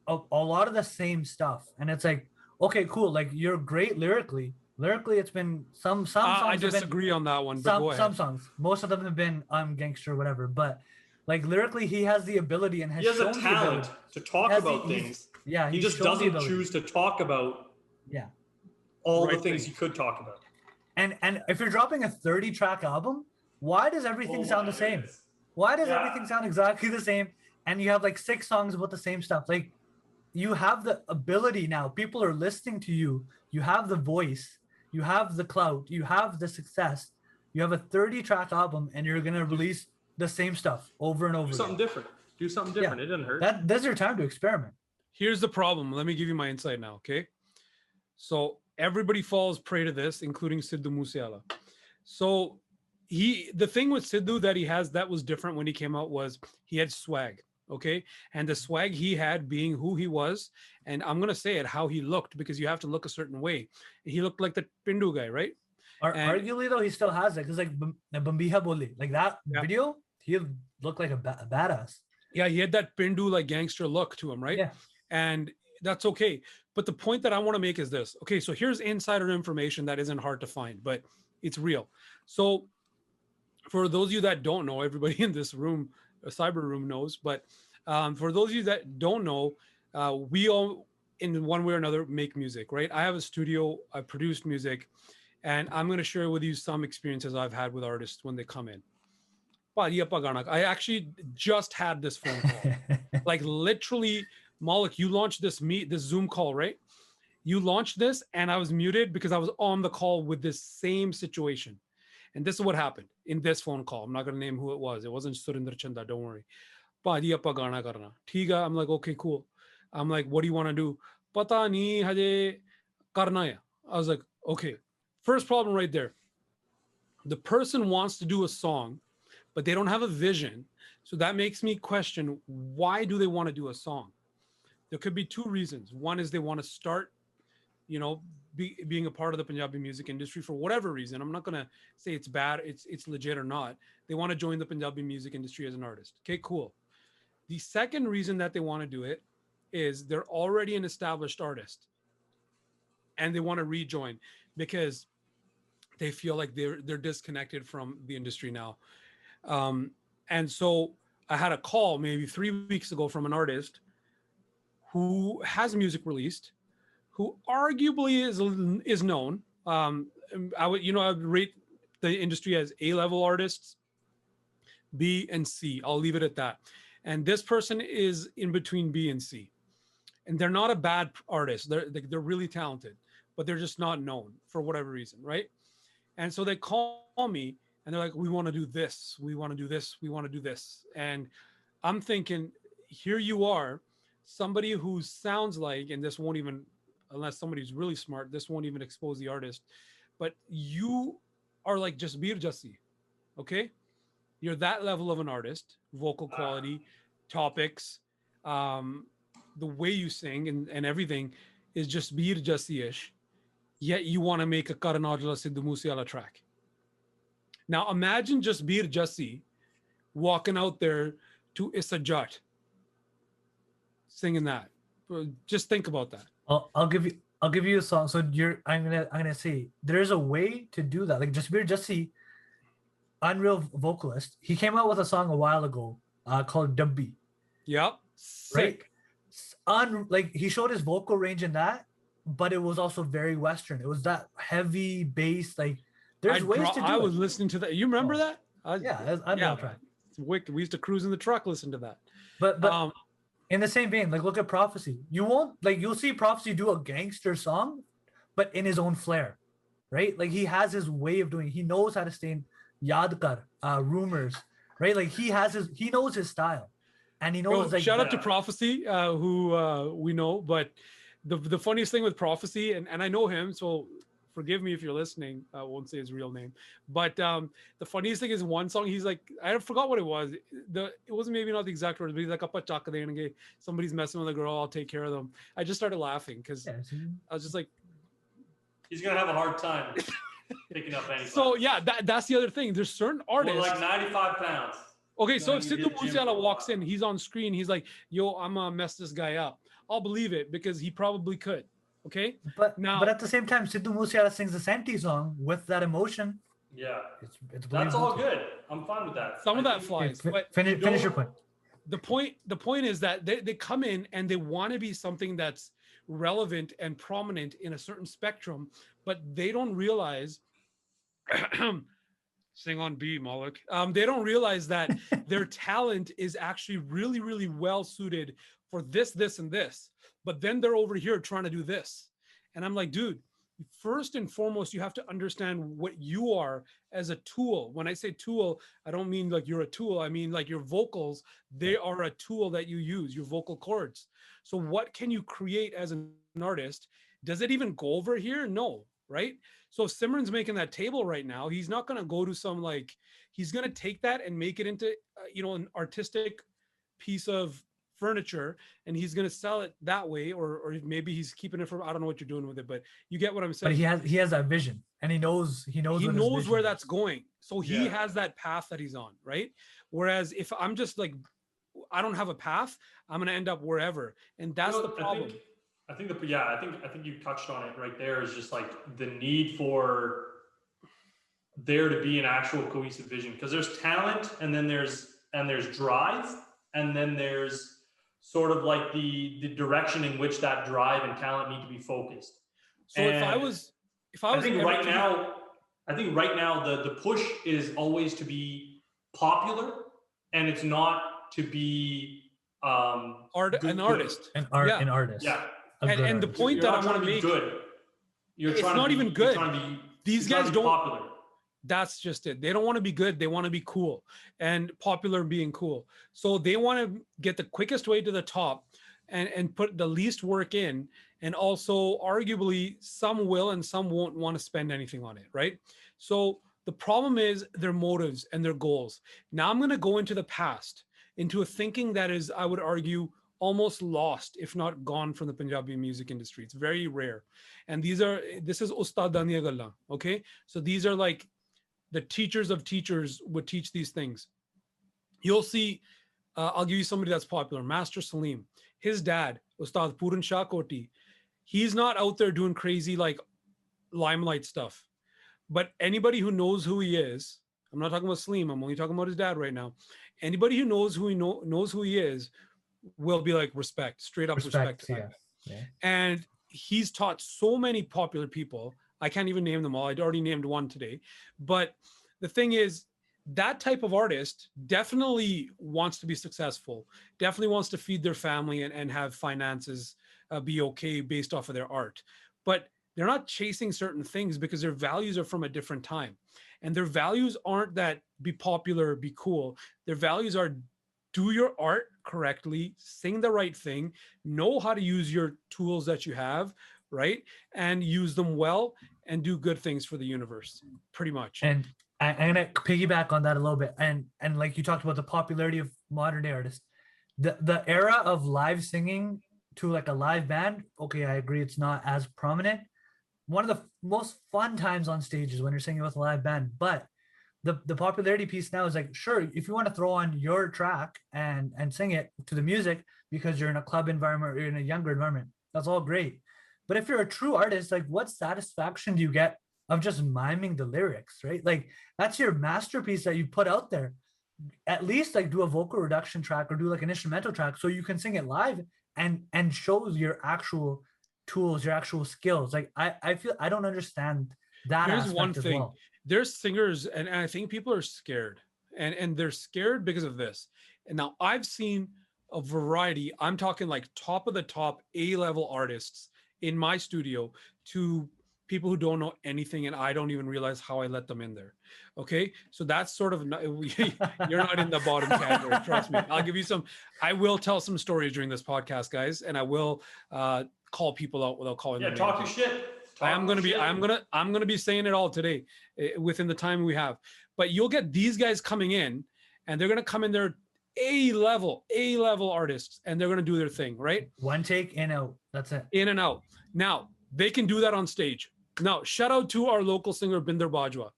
[SPEAKER 2] a lot of the same stuff, and it's like, okay, cool, like you're great lyrically, it's been some songs.
[SPEAKER 3] I disagree on that one, but go ahead.
[SPEAKER 2] Some songs, most of them have been gangster, whatever, but like lyrically he has the ability and
[SPEAKER 4] he has a talent to talk about things.
[SPEAKER 2] Yeah,
[SPEAKER 4] he just doesn't choose to talk about all the things he could talk about.
[SPEAKER 2] And if you're dropping a 30-track album, why does everything sound the same? Why does everything sound exactly the same? And you have like 6 songs about the same stuff. Like you have the ability now. People are listening to you. You have the voice. You have the clout. You have the success. You have a 30-track album, and you're gonna release the same stuff over and over.
[SPEAKER 4] Do something different. Do something different. It doesn't hurt.
[SPEAKER 2] That's your time to experiment.
[SPEAKER 3] Here's the problem. Let me give you my insight now, okay? So everybody falls prey to this, including Sidhu Mooseewala. So the thing with Sidhu that he has that was different when he came out was he had swag, okay? And the swag he had being who he was, and I'm gonna say it, how he looked, because you have to look a certain way. He looked like the Pindu guy, right?
[SPEAKER 2] Arguably though, he still has it, because like Bambiha Boli, like that video, he looked like a badass.
[SPEAKER 3] Yeah, he had that Pindu like gangster look to him, right?
[SPEAKER 2] Yeah.
[SPEAKER 3] And that's okay. But the point that I want to make is this. Okay, so here's insider information that isn't hard to find, but it's real. So for those of you that don't know, everybody in this room, a cyber room knows, but for those of you that don't know, we all in one way or another make music, right? I have a studio, I produce music, and I'm going to share with you some experiences I've had with artists when they come in. I actually just had this phone call. Like literally, Malik, you launched this Zoom call, right? You launched this and I was muted because I was on the call with this same situation. And this is what happened in this phone call. I'm not going to name who it was. It wasn't Surinder Chanda, don't worry. I'm like, okay, cool. I'm like, what do you want to do? Pata nahi haje karna hai. I was like, okay. First problem right there. The person wants to do a song, but they don't have a vision. So that makes me question, why do they want to do a song? There could be 2 reasons. One is they want to start, being a part of the Punjabi music industry for whatever reason. I'm not going to say it's bad, it's legit or not. They want to join the Punjabi music industry as an artist. Okay, cool. The second reason that they want to do it is they're already an established artist and they want to rejoin because they feel like they're disconnected from the industry now. And so I had a call maybe 3 weeks ago from an artist who has music released, who arguably is known. I would rate the industry as A-level artists, B and C. I'll leave it at that. And this person is in between B and C. And they're not a bad artist. They're really talented, but they're just not known for whatever reason, right? And so they call me and they're like, we want to do this. We want to do this. We want to do this. And I'm thinking, here you are, somebody who sounds like, and this won't even, unless somebody's really smart, this won't even expose the artist, but you are like just Bir Jassi, okay? You're that level of an artist, vocal quality, topics, the way you sing and everything is just Bir Jassi-ish, yet you want to make a Karan Aujla Sidhu Mooseewala track. Now imagine just Bir Jassi walking out there to Issa Jat, singing that. Just think about that.
[SPEAKER 2] I'll give you a song. So I'm gonna say there's a way to do that. Like Jasbir Jassi, unreal vocalist. He came out with a song a while ago called Dubbi.
[SPEAKER 3] Yep. Sick.
[SPEAKER 2] Right? Like he showed his vocal range in that, but it was also very Western. It was that heavy bass. Like there's ways to do it.
[SPEAKER 3] I was listening to that. You remember that?
[SPEAKER 2] I know track.
[SPEAKER 3] It's wicked. We used to cruise in the truck, listen to that.
[SPEAKER 2] But in the same vein, like look at Prophecy. You won't like you'll see Prophecy do a gangster song, but in his own flair, right? Like he has his way of doing. He knows how to stay in Yadkar, rumors, right? Like he knows his style, and he knows
[SPEAKER 3] Bro,
[SPEAKER 2] like
[SPEAKER 3] shout out to Prophecy, who we know. But the funniest thing with Prophecy, and I know him, so forgive me if you're listening. I won't say his real name, but the funniest thing is one song. He's like, I forgot what it was. It wasn't maybe not the exact words, but he's like, "Appa chaka denge." Somebody's messing with a girl. I'll take care of them. I just started laughing because I was just like,
[SPEAKER 4] he's gonna have a hard time picking up anything.
[SPEAKER 3] so yeah, that's the other thing. There's certain artists.
[SPEAKER 4] Well, like 95 pounds.
[SPEAKER 3] Okay, so
[SPEAKER 4] No,
[SPEAKER 3] if
[SPEAKER 4] you
[SPEAKER 3] Sidhu
[SPEAKER 4] did gym
[SPEAKER 3] Moosewala
[SPEAKER 4] for a
[SPEAKER 3] walks
[SPEAKER 4] while.
[SPEAKER 3] in, he's on screen, he's like, "Yo, I'm gonna mess this guy up." I'll believe it because he probably could. Okay,
[SPEAKER 2] but
[SPEAKER 3] now
[SPEAKER 2] but at the same time, Sidhu Moosewala sings the Senti song with that emotion.
[SPEAKER 4] Yeah,
[SPEAKER 2] It's
[SPEAKER 4] that's all
[SPEAKER 2] believable.
[SPEAKER 4] good. I'm fine with that.
[SPEAKER 3] some of
[SPEAKER 4] I
[SPEAKER 3] that
[SPEAKER 4] think-
[SPEAKER 3] flies,
[SPEAKER 2] Fin-
[SPEAKER 3] but
[SPEAKER 2] finish your point.
[SPEAKER 3] the point is that they come in and they want to be something that's relevant and prominent in a certain spectrum, but they don't realize sing on B, Malik. They don't realize that their talent is actually really, really well suited for this, and this. But then they're over here trying to do this. And I'm like, dude, first and foremost, you have to understand what you are as a tool. When I say tool, I don't mean like you're a tool. I mean like your vocals, they are a tool that you use, your vocal cords. So what can you create as an artist? Does it even go over here? No, right? So if Simran's making that table right now, he's not going to go to some like, he's going to take that and make it into, an artistic piece of furniture, and he's going to sell it that way, or maybe he's keeping it for, I don't know what you're doing with it, but you get what I'm saying.
[SPEAKER 2] But he has that vision, and he knows
[SPEAKER 3] where that's going. So he has that path that he's on, right? Whereas if I'm just like, I don't have a path, I'm going to end up wherever. And that's the problem.
[SPEAKER 4] I think you touched on it right there, is just like the need for there to be an actual cohesive vision, because there's talent, and then there's drive, and then there's sort of like the direction in which that drive and talent need to be focused.
[SPEAKER 3] So
[SPEAKER 4] and
[SPEAKER 3] if I was
[SPEAKER 4] I think right now the push is always to be popular, and it's not to be
[SPEAKER 3] an artist.
[SPEAKER 2] An artist.
[SPEAKER 4] Yeah.
[SPEAKER 3] And the point that I want to make,
[SPEAKER 4] good.
[SPEAKER 3] It's not even good. These guys don't.
[SPEAKER 4] Popular.
[SPEAKER 3] That's just it. They don't want to be good. They want to be cool, and popular being cool. So they want to get the quickest way to the top and put the least work in. And also arguably some will and some won't want to spend anything on it. Right. So the problem is their motives and their goals. Now I'm going to go into the past, into a thinking that is, I would argue, almost lost, if not gone, from the Punjabi music industry. It's very rare. And this is Ustad Daniya Galla. Okay. So these are like the teachers of teachers would teach these things. You'll see, I'll give you somebody that's popular, Master Salim. His dad, Ustad Puran Shah Koti, he's not out there doing crazy like limelight stuff. But anybody who knows who he is, I'm not talking about Salim, I'm only talking about his dad right now. Anybody who knows who knows who he is will be like respect, straight up respect.
[SPEAKER 2] Yeah.
[SPEAKER 3] And he's taught so many popular people. I can't even name them all. I'd already named one today. But the thing is, that type of artist definitely wants to be successful, definitely wants to feed their family and have finances be okay based off of their art. But they're not chasing certain things because their values are from a different time. And their values aren't that be popular, be cool. Their values are do your art correctly, sing the right thing, know how to use your tools that you have, right? And use them well and do good things for the universe, pretty much.
[SPEAKER 2] And I'm gonna piggyback on that a little bit. And like you talked about the popularity of modern day artists, the era of live singing to like a live band, okay, I agree it's not as prominent. One of the most fun times on stage is when you're singing with a live band. But the popularity piece now is like, sure, if you want to throw on your track and sing it to the music because you're in a club environment or you're in a younger environment, that's all great. But if you're a true artist, like what satisfaction do you get of just miming the lyrics, right? Like that's your masterpiece that you put out there. At least like do a vocal reduction track or do like an instrumental track so you can sing it live and show your actual tools, your actual skills. Like I feel I don't understand that.
[SPEAKER 3] Here's one thing.
[SPEAKER 2] Well.
[SPEAKER 3] There's singers, and I think people are scared, and they're scared because of this. And now I've seen a variety. I'm talking like top of the top A-level artists in my studio to people who don't know anything, and I don't even realize how I let them in there. Okay, so that's sort of you're not in the bottom category. Trust me. I'll give you some. I will tell some stories during this podcast, guys, and I will call people out without calling them.
[SPEAKER 4] Yeah, talk your shit.
[SPEAKER 3] I'm gonna be saying it all today within the time we have. But you'll get these guys coming in, and they're gonna come in there A-level artists, and they're gonna do their thing, right?
[SPEAKER 2] One take, in, out. That's it.
[SPEAKER 3] In and out. Now they can do that on stage. Now, shout out to our local singer Binder Bajwa.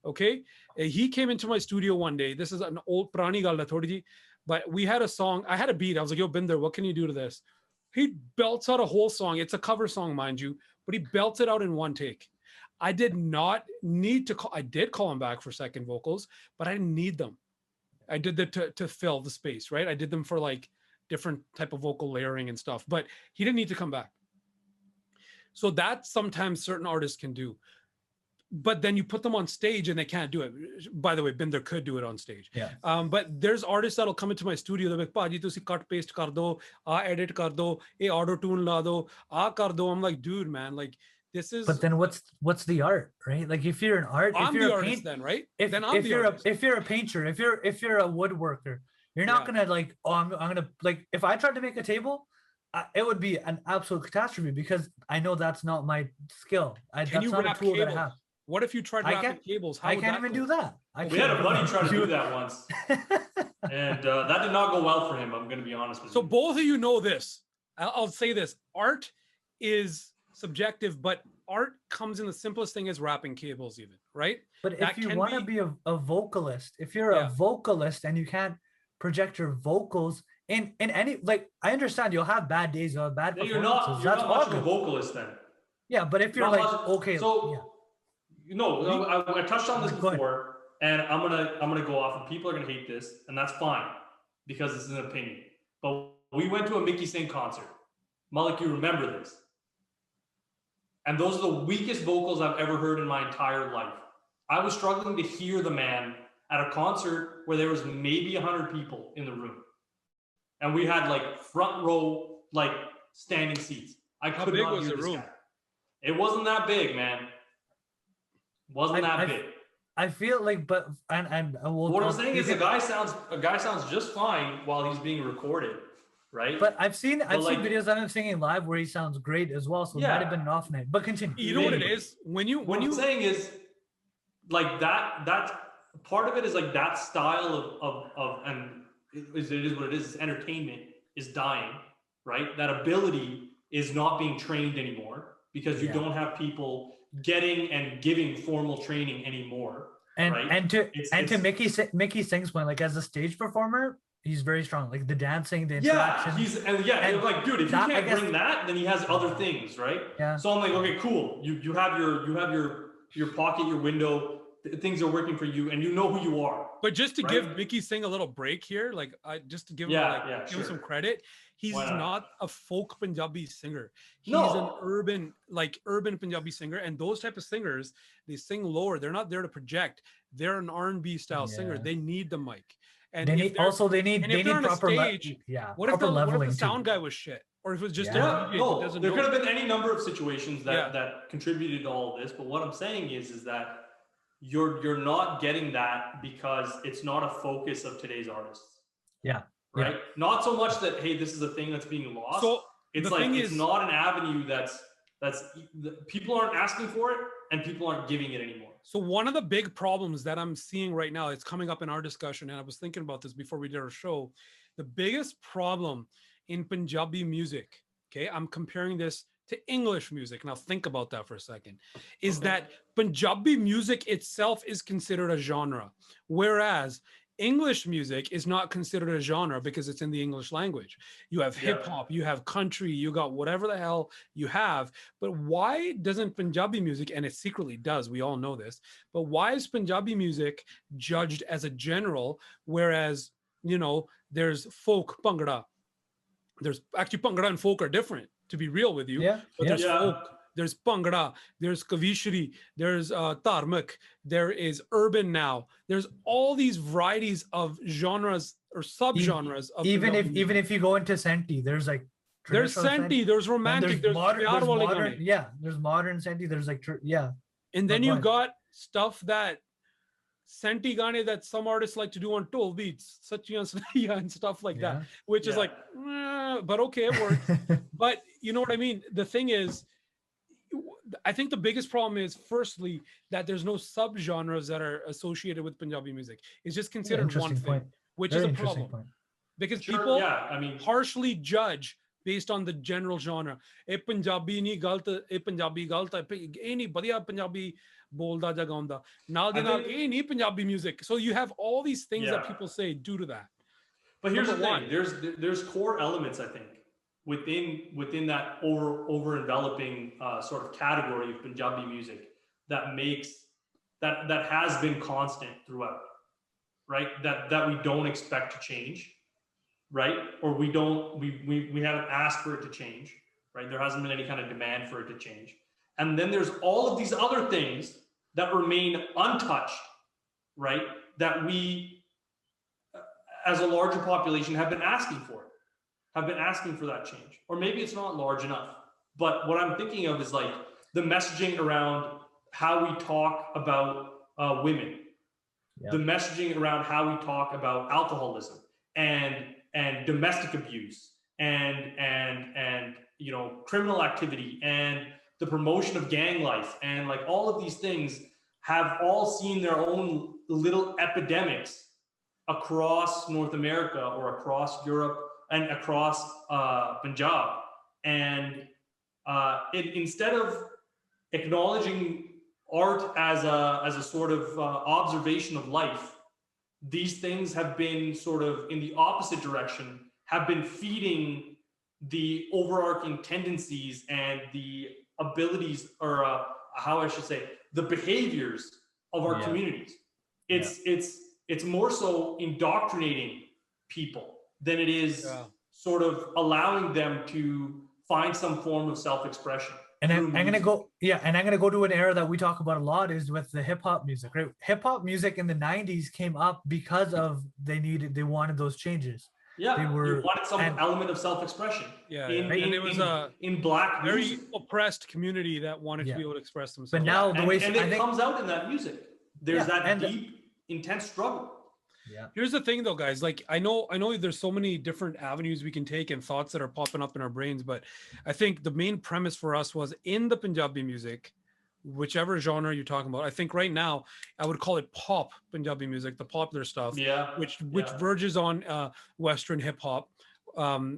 [SPEAKER 3] Okay, he came into my studio one day. This is an old prani gal hai thodi ji, but we had a song. I had a beat. I was like, "Yo, Binder, what can you do to this?" He belts out a whole song. It's a cover song, mind you, but he belts it out in one take. I did not need to call. I did call him back for second vocals, but I didn't need them. I did that to fill the space, right? I did them for like different type of vocal layering and stuff, but he didn't need to come back. So that sometimes certain artists can do, but then you put them on stage and they can't do it. By the way, Binder could do it on stage.
[SPEAKER 2] Yeah.
[SPEAKER 3] But there's artists that'll come into my studio. They're like, "Paji, tusi cut paste kar do, edit kar do, auto tune la do, kar do." I'm like, dude, man, like this is.
[SPEAKER 2] But then what's the art, right? Like if you're an art,
[SPEAKER 3] I'm
[SPEAKER 2] if you're
[SPEAKER 3] the
[SPEAKER 2] a
[SPEAKER 3] artist, then right?
[SPEAKER 2] if you're a painter, if you're a woodworker, you're not gonna like, oh, I'm gonna like, if I tried to make a table, it would be an absolute catastrophe because I know that's not my skill. That's not a tool that I have.
[SPEAKER 3] What if you tried wrapping cables?
[SPEAKER 2] I can't even do that.
[SPEAKER 4] We had a buddy try to do that once, and that did not go well for him. I'm going to be honest with you.
[SPEAKER 3] So both of you know this. I'll say this: art is subjective, but art comes in the simplest thing as wrapping cables, even, right?
[SPEAKER 2] But if you want to be a vocalist, if you're a vocalist and you can't project your vocals in any, like, I understand you'll have bad days, you'll have bad performances.
[SPEAKER 4] You're not much of a vocalist then.
[SPEAKER 2] Yeah, but if you're
[SPEAKER 4] not
[SPEAKER 2] like,
[SPEAKER 4] much,
[SPEAKER 2] okay,
[SPEAKER 4] so I touched on this before, and I'm gonna go off, and people are gonna hate this, and that's fine because this is an opinion. But we went to a Mickey Singh concert. Malik, you remember this? And those are the weakest vocals I've ever heard in my entire life. I was struggling to hear the man at a concert where there was maybe 100 people in the room. And we had like front row, like standing seats. I could not hear this guy. It wasn't that big, man. Wasn't that big.
[SPEAKER 2] I feel like, but
[SPEAKER 4] what I'm saying is a guy sounds just fine while he's being recorded, right?
[SPEAKER 2] But I've seen videos of him singing live where he sounds great as well. So it might have been an off night. But continue.
[SPEAKER 3] You know what it is? What I'm
[SPEAKER 4] saying is like that part of it is like that style of and it is what it is. It's entertainment is dying, right? That ability is not being trained anymore because you don't have people getting and giving formal training anymore. And to Mickey Singh's point, like as a stage performer, he's very strong. Like the dancing, the interaction. And like, dude, if you can't bring that, then he has other things, right?
[SPEAKER 2] Yeah.
[SPEAKER 4] So I'm like, okay, cool. You have your pocket, your window. Things are working for you, and you know who you are.
[SPEAKER 3] But just to give Mickey Singh a little break here, like just to give him give him some credit, he's not a folk Punjabi singer. He's an urban Punjabi singer, and those type of singers, they sing lower. They're not there to project. They're an R&B style singer. They need the mic, and
[SPEAKER 2] they need proper
[SPEAKER 3] stage. What if the sound guy was shit? Or if it was just
[SPEAKER 4] there could have been any number of situations that contributed to all of this. But what I'm saying is that you're not getting that because it's not a focus of today's artists.
[SPEAKER 2] Yeah.
[SPEAKER 4] Right.
[SPEAKER 2] Yeah.
[SPEAKER 4] Not so much that, hey, this is a thing that's being lost.
[SPEAKER 3] So
[SPEAKER 4] it's like it's not an avenue that's people aren't asking for it and people aren't giving it anymore.
[SPEAKER 3] So one of the big problems that I'm seeing right now, it's coming up in our discussion, and I was thinking about this before we did our show. The biggest problem in Punjabi music, okay, I'm comparing this to English music. Now think about that for a second, is that Punjabi music itself is considered a genre, whereas English music is not considered a genre because it's in the English language. You have hip hop, you have country, you got whatever the hell you have. But why doesn't Punjabi music, and it secretly does, we all know this, but why is Punjabi music judged as a general, whereas, there's folk, Bhangra. There's actually Bhangra and folk are different, to be real with you. But there's folk, there's Bhangra, there's Kavishri, there's Dharmak, there is urban now. There's all these varieties of genres or subgenres of Punjabi music.
[SPEAKER 2] Even if you go into Senti, there's like
[SPEAKER 3] There's
[SPEAKER 2] traditional
[SPEAKER 3] Senti, there's romantic, there's
[SPEAKER 2] modern,
[SPEAKER 3] Pyar wale gaane.
[SPEAKER 2] yeah, there's modern Senti, there's like
[SPEAKER 3] And then
[SPEAKER 2] Go
[SPEAKER 3] you
[SPEAKER 2] ahead.
[SPEAKER 3] got stuff that Senti Gane that some artists like to do on toll beats, Satya and stuff like that, which is like, but okay, it works. But you know what I mean? The thing is, I think the biggest problem is, firstly, that there's no subgenres that are associated with Punjabi music. It's just considered one thing, which is a problem. Because people harshly judge based on the general genre. Eh Punjabi nahi galt, eh Punjabi galt, eh nahi badhiya Punjabi bolda ja gaunda. Nal de naal eh nahi Punjabi music. So you have all these things that people say due to that.
[SPEAKER 4] But here's the thing: there's core elements, I think, within that over enveloping sort of category of Punjabi music that makes that has been constant throughout, right? That we don't expect to change, right? Or we haven't asked for it to change, right? There hasn't been any kind of demand for it to change. And then there's all of these other things that remain untouched, right? That we, as a larger population, have been asking for that change. Or maybe it's not large enough. But what I'm thinking of is like the messaging around how we talk about women, the messaging around how we talk about alcoholism and domestic abuse and you know, criminal activity and the promotion of gang life, and like all of these things have all seen their own little epidemics across North America or across Europe and across Punjab. And instead of acknowledging art as a sort of observation of life, these things have been sort of in the opposite direction, have been feeding the overarching tendencies and the abilities, or how I should say, the behaviors of our communities. It's more so indoctrinating people than it is sort of allowing them to find some form of self-expression.
[SPEAKER 2] And I'm gonna go to an era that we talk about a lot, is with the hip hop music. Right? Hip hop music in the '90s came up because of they wanted those changes.
[SPEAKER 4] Yeah, you wanted some element of self-expression.
[SPEAKER 3] And it was
[SPEAKER 4] in black
[SPEAKER 3] very
[SPEAKER 4] music.
[SPEAKER 3] Oppressed community that wanted to be able to express themselves.
[SPEAKER 2] But now
[SPEAKER 4] it comes out in that music. There's that deep, intense struggle.
[SPEAKER 2] Yeah.
[SPEAKER 3] Here's the thing, though, guys. Like, I know there's so many different avenues we can take and thoughts that are popping up in our brains, but I think the main premise for us was in the Punjabi music, whichever genre you're talking about. I think right now I would call it pop Punjabi music, the popular stuff, which verges on Western hip hop,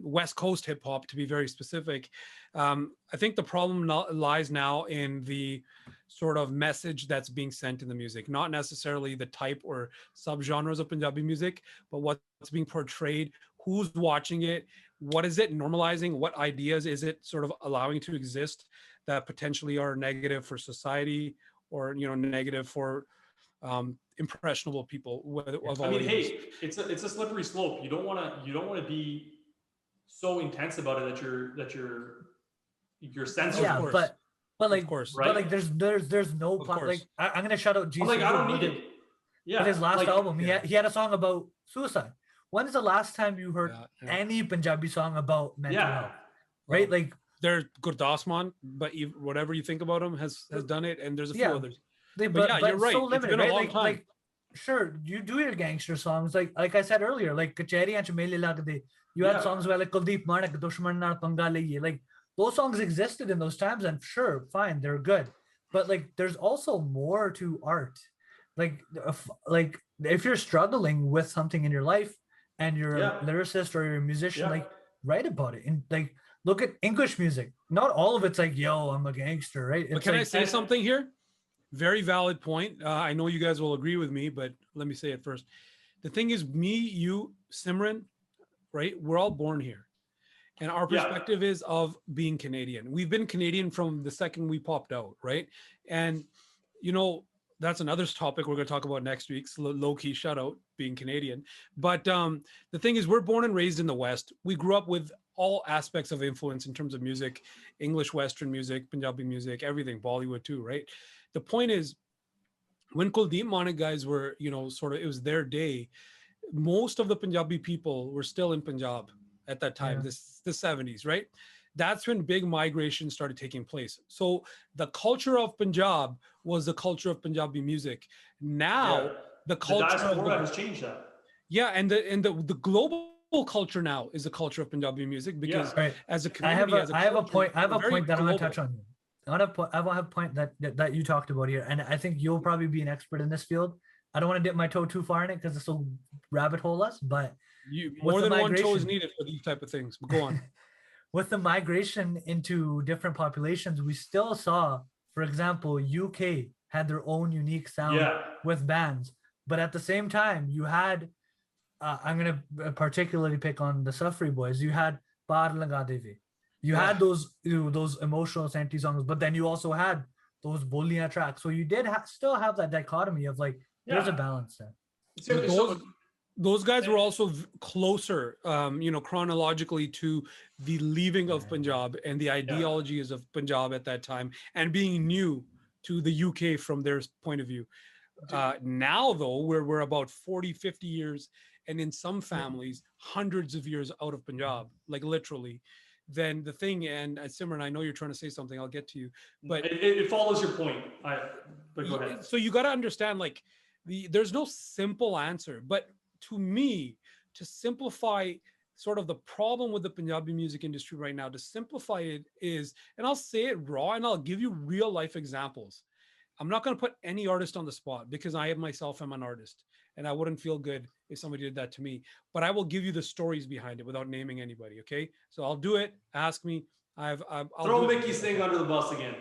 [SPEAKER 3] West Coast hip hop to be very specific. I think the problem lies now in the sort of message that's being sent in the music, not necessarily the type or subgenres of Punjabi music, but what's being portrayed, who's watching it, what is it normalizing, what ideas is it sort of allowing to exist that potentially are negative for society, or, you know, negative for impressionable people.
[SPEAKER 4] I mean, hey, it's a slippery slope. You don't want to be so intense about it that you're censored.
[SPEAKER 2] Yeah, but like,
[SPEAKER 3] of course,
[SPEAKER 2] right? But like, there's no like, I'm gonna shout out Jesus.
[SPEAKER 4] Like, I don't need it. Yeah,
[SPEAKER 2] with his last album, he had a song about suicide. When is the last time you heard any Punjabi song about mental health? Right, like,
[SPEAKER 3] there's Gurdas Man, but whatever you think about him has done it, and there's a few others.
[SPEAKER 2] But
[SPEAKER 3] you're right.
[SPEAKER 2] So limited,
[SPEAKER 3] it's been a long
[SPEAKER 2] right?
[SPEAKER 3] time.
[SPEAKER 2] Like, sure, you do your gangster songs, like I said earlier, like Kacheriyan Ch Mele Lagde. You had songs where like Kuldeep Manak, Dushman Naal Panga Liye. Like, those songs existed in those times, and sure, fine, they're good. But like, there's also more to art. Like if you're struggling with something in your life and you're a lyricist or you're a musician, like, write about it. And like, look at English music. Not all of it's like, yo, I'm a gangster, right?
[SPEAKER 3] But can I say something here? Very valid point. I know you guys will agree with me, but let me say it first. The thing is, me, you, Simran, right? We're all born here. And our perspective is of being Canadian. We've been Canadian from the second we popped out, right? And, you know, that's another topic we're going to talk about next week. So low-key shout out being Canadian. But the thing is, we're born and raised in the West. We grew up with all aspects of influence in terms of music, English, Western music, Punjabi music, everything, Bollywood too, right? The point is, when Kuldeep Manik guys were, sort of, it was their day, most of the Punjabi people were still in Punjab at that time, the 70s, right? That's when big migration started taking place. So the culture of Punjab was the culture of Punjabi music. Now the culture
[SPEAKER 4] diaspora has changed that.
[SPEAKER 3] Yeah, and the global culture now is the culture of Punjabi music, because as a community,
[SPEAKER 2] I have a point that I'm going to touch on. I have a point that you talked about here, and I think you'll probably be an expert in this field. I don't want to dip my toe too far in it because it's so rabbit hole us, but
[SPEAKER 3] more than one toe is needed for these type of things. But go on.
[SPEAKER 2] With the migration into different populations, we still saw, for example, UK had their own unique sound with bands, but at the same time, you had I'm going to particularly pick on the Safri boys. You had Paar Laga Devi. You had those emotional senti songs, but then you also had those Boliyan tracks. So you did still have that dichotomy of like, there's a balance there.
[SPEAKER 3] Those guys were also closer, chronologically to the leaving of Punjab and the ideologies of Punjab at that time, and being new to the UK from their point of view. Now, though, we're about 40, 50 years, and in some families, hundreds of years out of Punjab, like literally. Then the thing, and Simran, I know you're trying to say something, I'll get to you, but
[SPEAKER 4] it follows your point. But go ahead.
[SPEAKER 3] So you got to understand, like, there's no simple answer, but to me, to simplify sort of the problem with the Punjabi music industry right now, to simplify it is, and I'll say it raw, and I'll give you real life examples. I'm not going to put any artist on the spot, because I myself am an artist, and I wouldn't feel good if somebody did that to me. But I will give you the stories behind it without naming anybody. Okay, so I'll do it. Ask me. I'll
[SPEAKER 4] throw Mickey Singh under the bus again.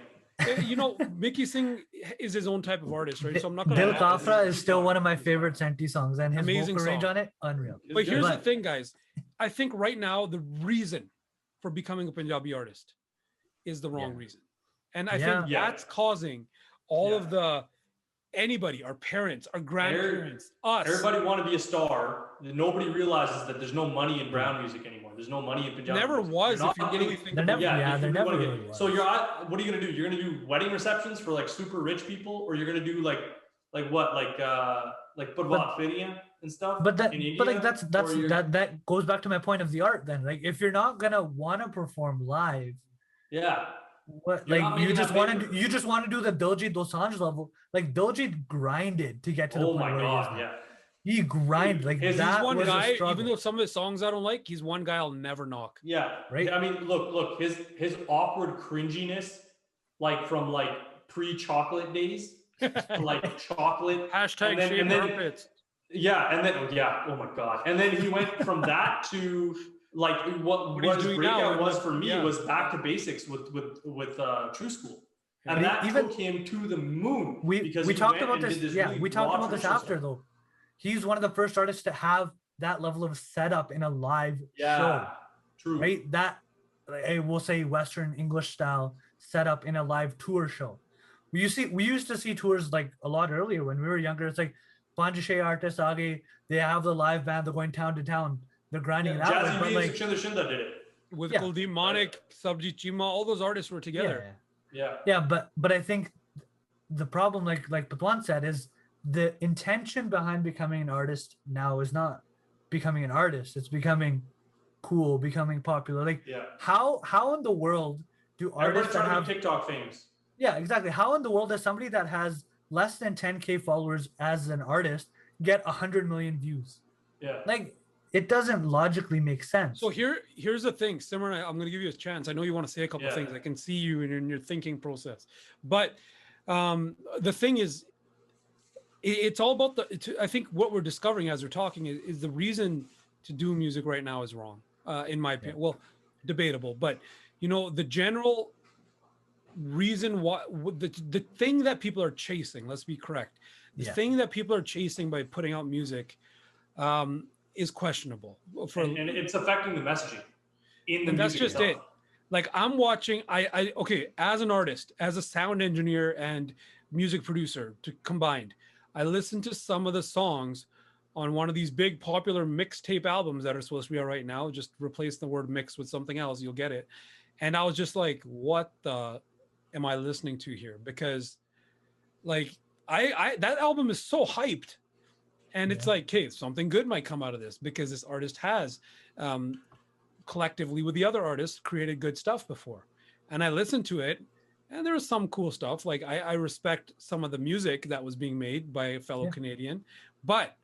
[SPEAKER 3] Mickey Singh is his own type of artist, right? So I'm not going
[SPEAKER 2] to. Dil Kafra is still one of my favorite Senti songs, and his vocal range on it, unreal.
[SPEAKER 3] But here's the thing, guys. I think right now the reason for becoming a Punjabi artist is the wrong reason, and I think that's causing all of anybody, our parents, our grandparents, us.
[SPEAKER 4] Everybody want to be a star. Nobody realizes that there's no money in brown music anymore. There's no money in Punjabi.
[SPEAKER 3] Never
[SPEAKER 4] music.
[SPEAKER 3] was. If you really think about it.
[SPEAKER 2] There never really was.
[SPEAKER 4] So what are you gonna do? You're gonna do wedding receptions for like super rich people, or you're gonna do like Parvat Feriyan and stuff.
[SPEAKER 2] But that goes back to my point of the art. Then, like, if you're not gonna want to perform live, what, like, you just want to do the Diljit Dosanjh level. Like, Diljit grinded to get to the point where he is now. He grinded. Like,
[SPEAKER 3] he's one guy, even though some of his songs I don't like, he's one guy I'll never knock.
[SPEAKER 4] Yeah.
[SPEAKER 2] Right.
[SPEAKER 4] I mean, look, his awkward cringiness, like from like pre-chocolate days, to like chocolate.
[SPEAKER 3] Hashtag shame armpits.
[SPEAKER 4] Yeah, and then oh my god. And then he went from that to like what his breakout was for me was back to basics with True School, and that took him to the moon.
[SPEAKER 2] We talked about this. We talked about this after though. He's one of the first artists to have that level of setup in a live show.
[SPEAKER 4] True.
[SPEAKER 2] Right? That, I will say, Western English style setup in a live tour show. We used to see tours like a lot earlier when we were younger. It's like Panjashe artists, Age, they have the live band, they're going town to town. They're grinding it out.
[SPEAKER 4] Jazzy Beats and Shinda Shinda did it.
[SPEAKER 3] With Kuldeep Manik, Sabji Chima, all those artists were together.
[SPEAKER 2] Yeah, but I think the problem, like Patwan said, is the intention behind becoming an artist now is not becoming an artist. It's becoming cool, becoming popular. Like, how in the world do artists that have
[SPEAKER 4] TikTok famous?
[SPEAKER 2] Yeah, exactly. How in the world does somebody that has less than 10K followers as an artist get 100 million views?
[SPEAKER 4] Yeah.
[SPEAKER 2] Like, it doesn't logically make sense.
[SPEAKER 3] So here's the thing, Simran, I'm going to give you a chance. I know you want to say a couple of things. I can see you in your thinking process. But the thing is, it's all about I think what we're discovering as we're talking is the reason to do music right now is wrong, in my opinion. Well, debatable, but the general reason why the thing that people are chasing, let's be correct, the thing that people are chasing by putting out music is questionable.
[SPEAKER 4] And it's affecting the messaging in the music.
[SPEAKER 3] That's just it. Like, I'm watching, okay, as an artist, as a sound engineer and music producer combined, I listen to some of the songs on one of these big popular mixtape albums that are supposed to be out right now. Just replace the word mix with something else, you'll get it. And I was just like, what the am I listening to here? Because like I that album is so hyped. And it's like, okay, something good might come out of this because this artist has collectively with the other artists created good stuff before. And I listened to it and there was some cool stuff. Like I respect some of the music that was being made by a fellow Canadian, but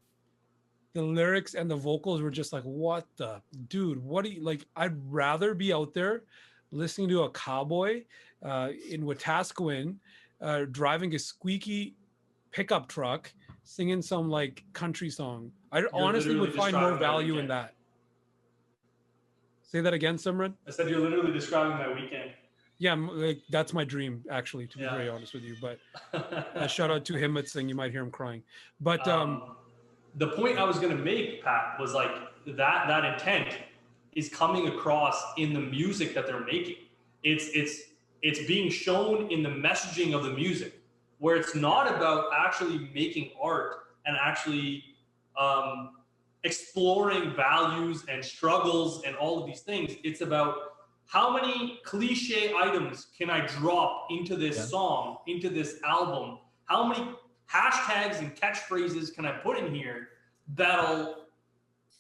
[SPEAKER 3] the lyrics and the vocals were just like, what the dude, what do you like? I'd rather be out there listening to a cowboy in Wetaskiwin, driving a squeaky pickup truck, singing some like country song. I honestly would find more value in that. Say that again, Simran.
[SPEAKER 4] I said you're literally describing my weekend.
[SPEAKER 3] Yeah, like, that's my dream, actually, to be very honest with you. But shout out to Himmat Singh. You might hear him crying. But
[SPEAKER 4] the point I was going to make, Pat, was like that intent is coming across in the music that they're making. It's being shown in the messaging of the music, where it's not about actually making art and actually exploring values and struggles and all of these things. It's about how many cliche items can I drop into this song, into this album? How many hashtags and catchphrases can I put in here that'll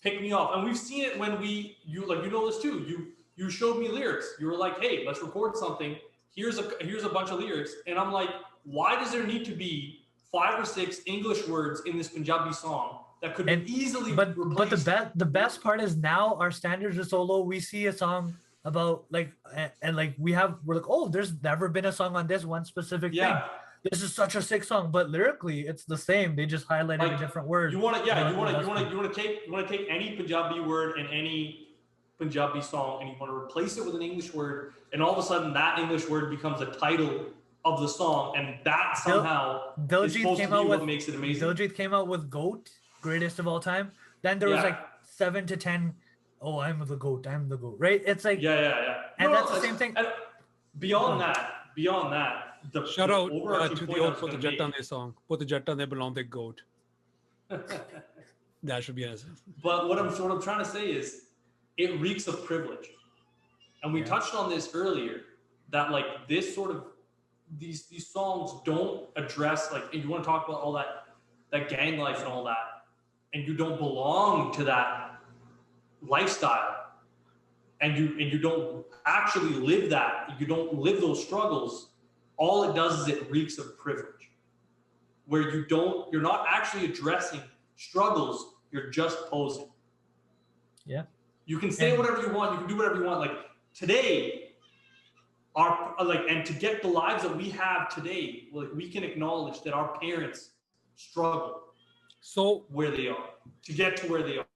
[SPEAKER 4] pick me off? And we've seen it when you know this too. You showed me lyrics. You were like, hey, let's record something. Here's a bunch of lyrics. And I'm like, why does there need to be 5 or 6 English words in this Punjabi song that could be easily replaced?
[SPEAKER 2] But the best part is now our standards are so low. We see a song about like, and like we're like, oh, there's never been a song on this one specific thing. This is such a sick song, but lyrically it's the same. They just highlighted like, a different word.
[SPEAKER 4] You want to take any Punjabi word in any Punjabi song and you want to replace it with an English word, and all of a sudden that English word becomes a title of the song, and that somehow is supposed to be what makes it amazing.
[SPEAKER 2] Diljit came out with GOAT, greatest of all time. Then there was like 7 to 10. Oh, I'm the GOAT. I'm the GOAT. Right? It's like and that's the same thing.
[SPEAKER 4] Beyond that, the
[SPEAKER 3] shout out to the old Put the Jattan De song. Put the Jattan De belong the GOAT. That should be answered.
[SPEAKER 4] But what I'm sort of trying to say is, it reeks of privilege, and we touched on this earlier. That like this sort of these songs don't address like, if you want to talk about all that gang life and all that, and you don't belong to that lifestyle, and you don't actually live that, you don't live those struggles, all it does is it reeks of privilege, where you're not actually addressing struggles, you're just posing. You can say whatever you want, you can do whatever you want. Like today, and to get the lives that we have today, like we can acknowledge that our parents struggle where they are to get to where they are.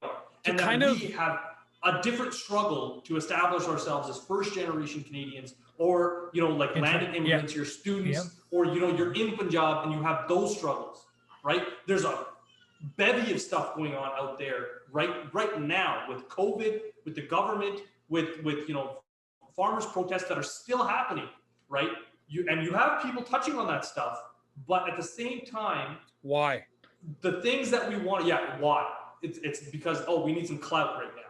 [SPEAKER 4] And we have a different struggle to establish ourselves as first generation Canadians, or like landed immigrants, you're students, or you're in Punjab and you have those struggles, right? There's a bevy of stuff going on out there right now with COVID, with the government, with farmers protests that are still happening, right? You have people touching on that stuff, but at the same time,
[SPEAKER 3] why?
[SPEAKER 4] The things that we want, why? It's because, we need some clout right now.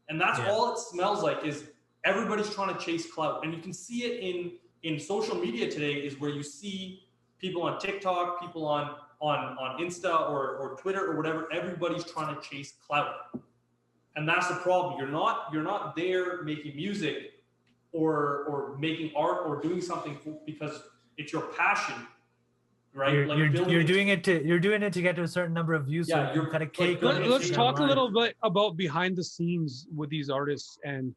[SPEAKER 4] And that's all it smells like, is everybody's trying to chase clout. And you can see it in social media today, is where you see people on TikTok, people on Insta or Twitter or whatever, everybody's trying to chase clout. And that's the problem. You're not there making music or making art or doing something because it's your passion. Right?
[SPEAKER 2] You're doing it to get to a certain number of views.
[SPEAKER 4] Yeah,
[SPEAKER 2] so you're kind of cake.
[SPEAKER 3] Let's talk a little bit about behind the scenes with these artists, and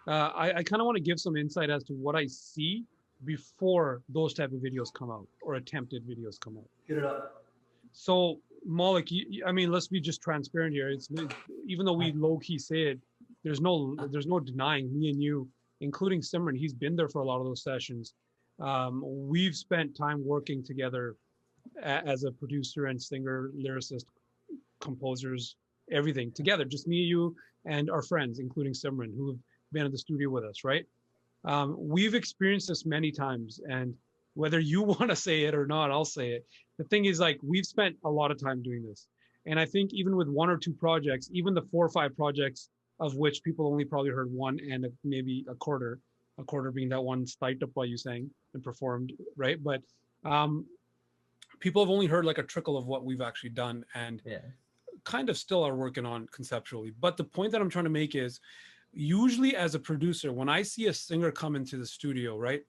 [SPEAKER 3] I kind of want to give some insight as to what I see before those type of videos come out, or attempted videos come out.
[SPEAKER 4] Hit it up.
[SPEAKER 3] So Malik, I mean, let's be just transparent here. It's even though we low key say it, there's no denying, me and you, including Simran, he's been there for a lot of those sessions. We've spent time working together as a producer and singer, lyricist, composers, everything together, just me, you, and our friends, including Simran, who have been in the studio with us, right? We've experienced this many times, and whether you want to say it or not, I'll say it. The thing is, like, we've spent a lot of time doing this, And I think even with 1 or 2 projects, even the 4 or 5 projects of which people only probably heard one and maybe a quarter being that one Stite Up while you sang and performed, right? But people have only heard like a trickle of what we've actually done and kind of still are working on conceptually. But the point that I'm trying to make is usually as a producer, when I see a singer come into the studio, right?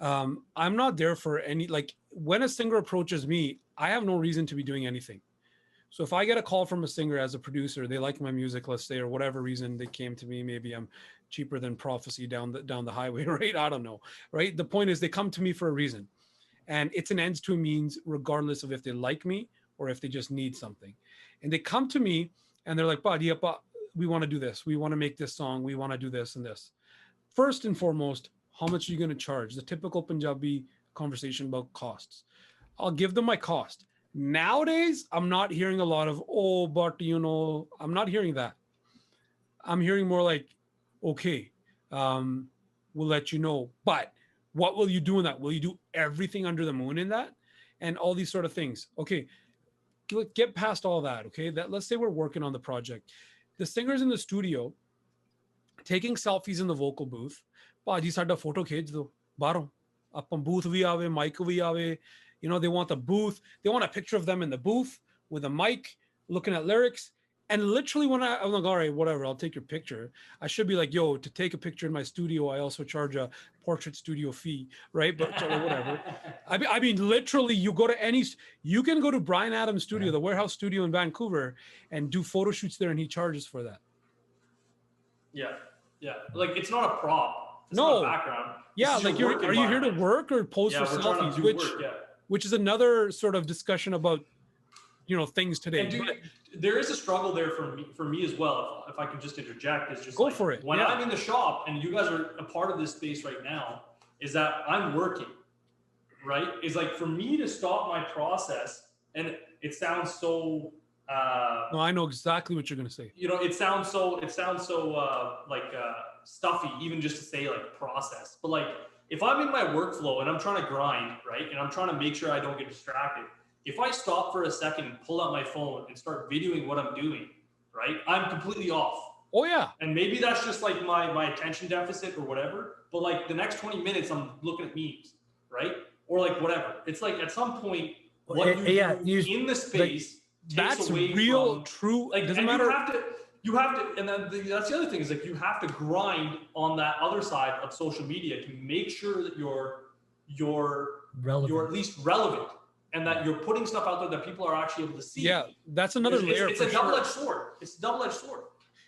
[SPEAKER 3] I'm not there for any, like when a singer approaches me, I have no reason to be doing anything. So if I get a call from a singer as a producer, they like my music, let's say, or whatever reason they came to me, maybe I'm cheaper than Prophecy down the highway, right? I don't know, right? The point is they come to me for a reason. And it's an ends to a means, regardless of if they like me or if they just need something. And they come to me and they're like, we want to do this. We want to make this song. We want to do this and this. First and foremost, how much are you going to charge? The typical Punjabi conversation about costs. I'll give them my cost. Nowadays, I'm not hearing a lot of, oh, but I'm not hearing that. I'm hearing more like, okay, we'll let you know. But what will you do in that? Will you do everything under the moon in that? And all these sort of things. Okay, get past all that, okay? Let's say we're working on the project. The singer's in the studio, taking selfies in the vocal booth. Paji sada photo khej do, baro. Appan booth vi aave, mic vi aave. They want the booth. They want a picture of them in the booth with a mic, looking at lyrics. And literally when I'm like, all right, whatever, I'll take your picture. I should be like, yo, to take a picture in my studio, I also charge a portrait studio fee, right? But whatever. I mean, literally, you can go to Bryan Adams' studio, the Warehouse Studio in Vancouver, and do photo shoots there, and he charges for that.
[SPEAKER 4] Yeah. Like, it's not a prop. It's
[SPEAKER 3] not
[SPEAKER 4] a background.
[SPEAKER 3] Yeah, like, are you here to work or pose for selfies? Which is another sort of discussion about, things today.
[SPEAKER 4] And dude, there is a struggle there for me as well. If I can just interject, is just
[SPEAKER 3] go for it.
[SPEAKER 4] When I'm in the shop and you guys are a part of this space right now, is that I'm working, right? Is like for me to stop my process, and it sounds so.
[SPEAKER 3] No, I know exactly what you're gonna say.
[SPEAKER 4] It sounds so stuffy, even just to say like process. But like if I'm in my workflow and I'm trying to grind, right, and I'm trying to make sure I don't get distracted. If I stop for a second and pull out my phone and start videoing what I'm doing, right, I'm completely off.
[SPEAKER 3] Oh, yeah.
[SPEAKER 4] And maybe that's just like my attention deficit or whatever. But like the next 20 minutes, I'm looking at memes, right? Or like whatever. It's like at some point, what you do in the space takes away
[SPEAKER 3] real,
[SPEAKER 4] from,
[SPEAKER 3] true.
[SPEAKER 4] Like,
[SPEAKER 3] doesn't matter.
[SPEAKER 4] You have to, and then that's the other thing is like you have to grind on that other side of social media to make sure that you're at least relevant. And that you're putting stuff out there that people are actually able to see.
[SPEAKER 3] Yeah, that's another layer.
[SPEAKER 4] It's a double-edged sword. It's a double-edged sword.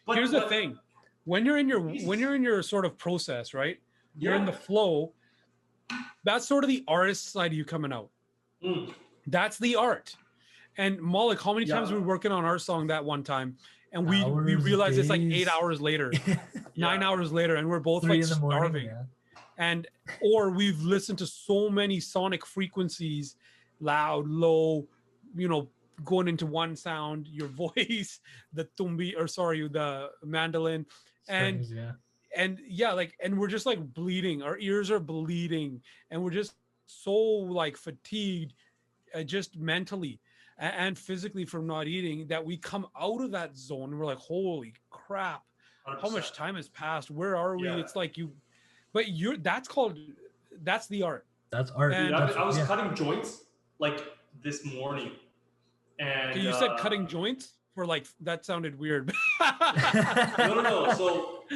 [SPEAKER 4] But
[SPEAKER 3] here's the thing: when you're in your sort of process, right? You're in the flow. That's sort of the artist side of you coming out. That's the art. And Malik, how many times were we working on our song that one time, and we realized it's like 8 hours later, 9 hours later, and we're both like starving. Or we've listened to so many sonic frequencies. Loud, low, going into one sound, your voice, the mandolin, and we're just like bleeding. Our ears are bleeding, and we're just so like fatigued, just mentally and physically from not eating, that we come out of that zone and we're like, holy crap, 100%. How much time has passed? Where are we? It's like that's the art.
[SPEAKER 2] That's art.
[SPEAKER 4] And I was cutting joints like this morning, and
[SPEAKER 3] you said cutting joints for like that sounded weird.
[SPEAKER 4] No.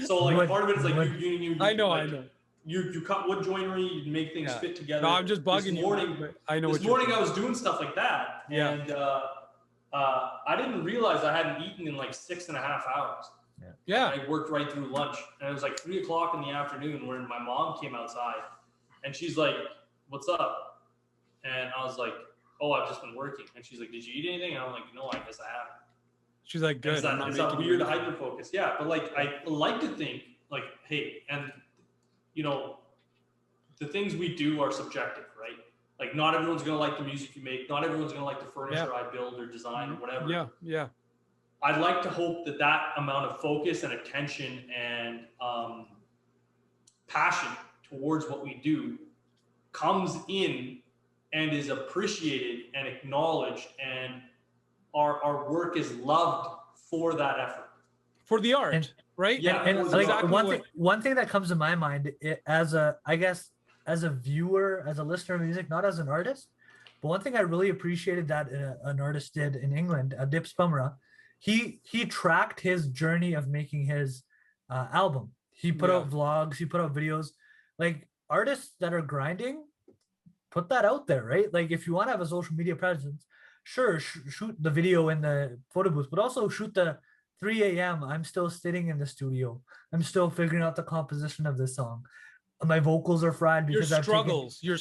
[SPEAKER 4] So like part of it is like you
[SPEAKER 3] I know.
[SPEAKER 4] You cut wood joinery, you make things fit together.
[SPEAKER 3] No, I'm just bugging
[SPEAKER 4] this morning,
[SPEAKER 3] you. I know.
[SPEAKER 4] This morning I was doing stuff like that, and I didn't realize I hadn't eaten in like 6.5 hours.
[SPEAKER 3] Yeah.
[SPEAKER 4] I worked right through lunch, and it was like 3 o'clock in the afternoon when my mom came outside, and she's like, "What's up?" And I was like, "Oh, I've just been working." And she's like, "Did you eat anything?" And I'm like, "No, I guess I haven't."
[SPEAKER 3] She's like, "Good."
[SPEAKER 4] It's that weird hyper focus. Yeah, but like I like to think like, hey, and the things we do are subjective, right? Like not everyone's gonna like the music you make. Not everyone's gonna like the furniture I build or design or whatever.
[SPEAKER 3] Yeah.
[SPEAKER 4] I'd like to hope that amount of focus and attention and passion towards what we do comes in and is appreciated and acknowledged and our work is loved for that effort.
[SPEAKER 3] For the art,
[SPEAKER 2] And-
[SPEAKER 3] right?
[SPEAKER 4] Yeah,
[SPEAKER 2] And
[SPEAKER 4] it's
[SPEAKER 2] like
[SPEAKER 3] exactly
[SPEAKER 2] one thing that comes to my mind as a, I guess, as a viewer, as a listener of music, not as an artist, but one thing I really appreciated that an artist did in England, Dips Power, he tracked his journey of making his album. He put out vlogs, he put out videos. Like artists that are grinding, put that out there, right? Like if you want to have a social media presence, sure, shoot the video in the photo booth, but also shoot the 3 a.m. I'm still sitting in the studio. I'm still figuring out the composition of this song. My vocals are fried
[SPEAKER 3] your
[SPEAKER 2] because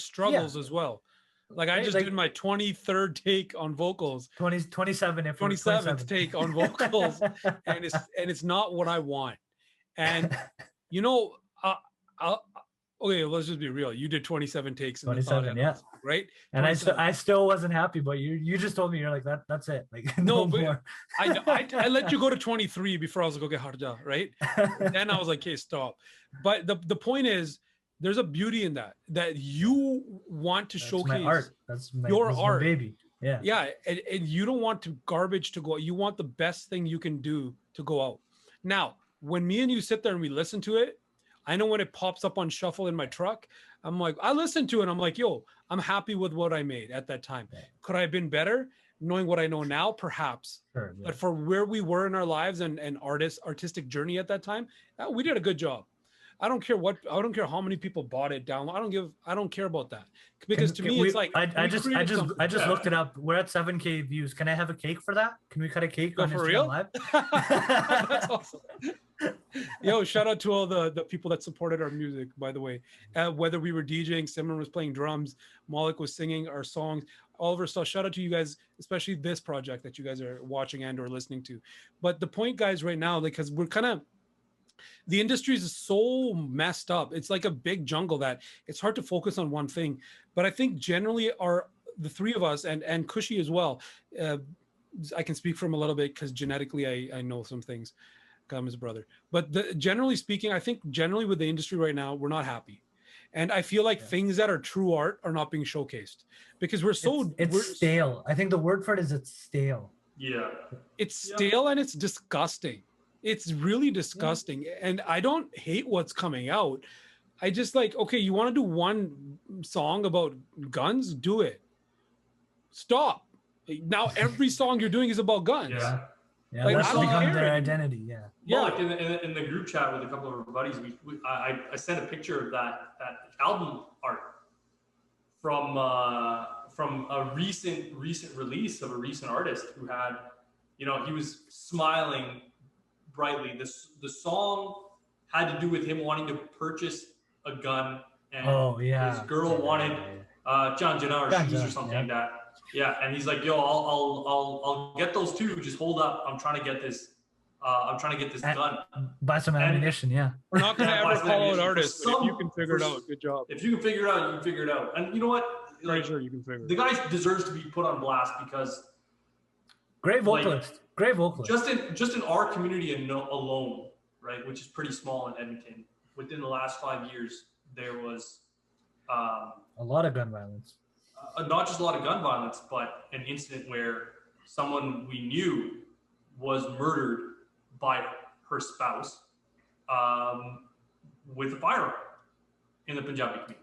[SPEAKER 3] struggles as well. Like I
[SPEAKER 2] Right,
[SPEAKER 3] just
[SPEAKER 2] like-
[SPEAKER 3] did my 23rd take on vocals,
[SPEAKER 2] 27 if we're
[SPEAKER 3] 27th take on vocals, and it's not what I want. And you know, okay, let's just be real. You did 27 takes in the
[SPEAKER 2] 27,
[SPEAKER 3] thought
[SPEAKER 2] yeah.
[SPEAKER 3] edits, right?
[SPEAKER 2] And I
[SPEAKER 3] 27.
[SPEAKER 2] still wasn't happy, but you just told me, you're like, that's it. Like no
[SPEAKER 3] No, but
[SPEAKER 2] more.
[SPEAKER 3] I let you go to 23 before I was like, okay, harja, right? Then I was like, okay, stop. But the point is, there's a beauty in that you want to
[SPEAKER 2] That's
[SPEAKER 3] showcase
[SPEAKER 2] my art. That's
[SPEAKER 3] your
[SPEAKER 2] this is my
[SPEAKER 3] art.
[SPEAKER 2] baby. Yeah.
[SPEAKER 3] Yeah, and you don't want garbage to go out. You want the best thing you can do to go out. Now, when me and you sit there and we listen to it, I know when it pops up on shuffle in my truck, I'm like, I listen to it. And I'm like, yo, I'm happy with what I made at that time.
[SPEAKER 2] Yeah.
[SPEAKER 3] Could I have been better? Knowing what I know now, perhaps.
[SPEAKER 2] Sure, yeah.
[SPEAKER 3] But for where we were in our lives and artistic journey at that time, we did a good job. I don't care how many people bought it down. I don't care about that. Because to me, it's like
[SPEAKER 2] I just looked it up. We're at 7K views. Can I have a cake for that? Can we cut a cake on
[SPEAKER 3] for
[SPEAKER 2] Instagram
[SPEAKER 3] real?
[SPEAKER 2] Live?
[SPEAKER 3] That's awesome. Yo, shout out to all the people that supported our music, by the way. Whether we were DJing, Simran was playing drums, Malik was singing our songs, all of our stuff. Shout out to you guys, especially this project that you guys are watching and or listening to. But the point, guys, right now, because we're kind of, the industry is so messed up. It's like a big jungle that it's hard to focus on one thing. But I think generally the three of us and Kushi as well, I can speak for him a little bit because genetically I know some things. I'm his brother. But generally speaking, I think generally with the industry right now, we're not happy. And I feel like things that are true art are not being showcased because we're
[SPEAKER 2] stale. I think the word for it is it's stale.
[SPEAKER 4] Yeah.
[SPEAKER 3] It's stale and it's disgusting. It's really disgusting. And I don't hate what's coming out. I just like, okay, you want to do one song about guns? Do it. Stop. Now every song you're doing is about guns.
[SPEAKER 4] Yeah.
[SPEAKER 2] Yeah,
[SPEAKER 3] Like,
[SPEAKER 2] that's
[SPEAKER 3] I don't
[SPEAKER 2] become
[SPEAKER 3] care
[SPEAKER 2] their
[SPEAKER 3] anymore.
[SPEAKER 2] identity. Yeah.
[SPEAKER 3] Yeah.
[SPEAKER 4] Well, like in the group chat with a couple of our buddies, I sent a picture of that album art from a recent release of a recent artist who had, he was smiling brightly. The song had to do with him wanting to purchase a gun, and his girl wanted John Jannar shoes or something like that. Yeah, and he's like, "Yo, I'll get those too. Just hold up. I'm trying to get this. gun.
[SPEAKER 2] Buy some ammunition. Yeah.
[SPEAKER 3] We're not going to
[SPEAKER 4] Buy
[SPEAKER 3] ever
[SPEAKER 4] some
[SPEAKER 3] call out
[SPEAKER 4] ammunition.
[SPEAKER 3] artists, but if you can figure it out, good job.
[SPEAKER 4] If you can figure it out, you can figure it out. And you know what?
[SPEAKER 3] Pretty sure you can figure it
[SPEAKER 4] The guy deserves to be put on blast because
[SPEAKER 2] Great vocalist. Great vocalist.
[SPEAKER 4] just in our community alone, right, which is pretty small in Edmonton, within the last 5 years, there was
[SPEAKER 2] a lot of gun violence.
[SPEAKER 4] Not just a lot of gun violence, but an incident where someone we knew was murdered by her spouse with a firearm in the Punjabi community.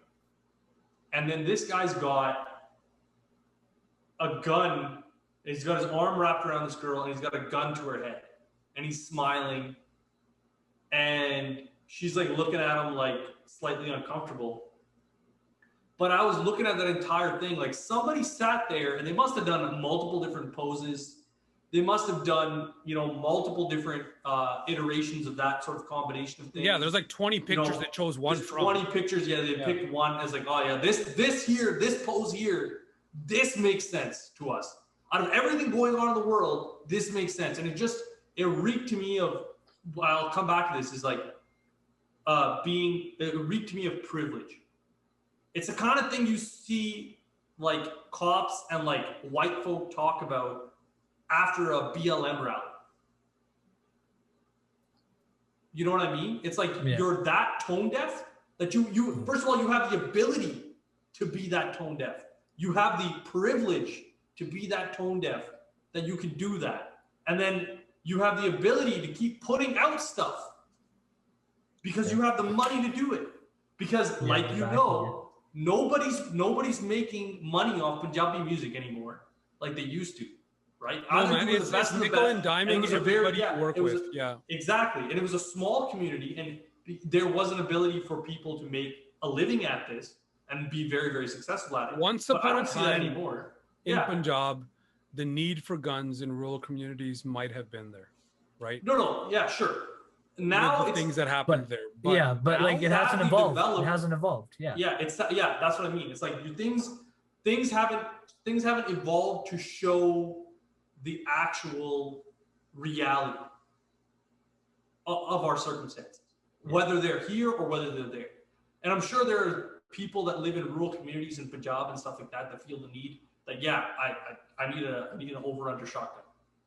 [SPEAKER 4] And then this guy's got a gun. He's got his arm wrapped around this girl and he's got a gun to her head. And he's smiling. And she's like looking at him like slightly uncomfortable. But I was looking at that entire thing, like somebody sat there and they must have done multiple different poses. They must have done, multiple different iterations of that sort of combination of things.
[SPEAKER 3] Yeah, there's like 20 pictures that chose one
[SPEAKER 4] there's
[SPEAKER 3] from.
[SPEAKER 4] 20 pictures, they picked one as like, oh yeah, this here, this pose here, this makes sense to us. Out of everything going on in the world, this makes sense. And it reeked to me of, I'll come back to this, is like it reeked to me of privilege. It's the kind of thing you see like cops and like white folk talk about after a BLM rally. You know what I mean? It's like you're that tone deaf that you first of all, you have the ability to be that tone deaf. You have the privilege to be that tone deaf. that you can do that. And then you have the ability to keep putting out stuff because you have the money to do it. Because like you know, nobody's making money off Punjabi music anymore like they used to, right?
[SPEAKER 3] No, man, it's nickel and diming everybody you work with.
[SPEAKER 4] Exactly. And it was a small community, and there was an ability for people to make a living at this and be very, very successful at it.
[SPEAKER 3] Once upon a time in Punjab, the need for guns in rural communities might have been there, right?
[SPEAKER 4] No, yeah, sure. Now it's
[SPEAKER 3] things that happened there.
[SPEAKER 2] But like it hasn't evolved. It hasn't evolved. Yeah.
[SPEAKER 4] Yeah, that's what I mean. It's like things haven't evolved to show the actual reality of our circumstances, whether they're here or whether they're there. And I'm sure there are people that live in rural communities in Punjab and stuff like that feel the need that I need an over-under shotgun,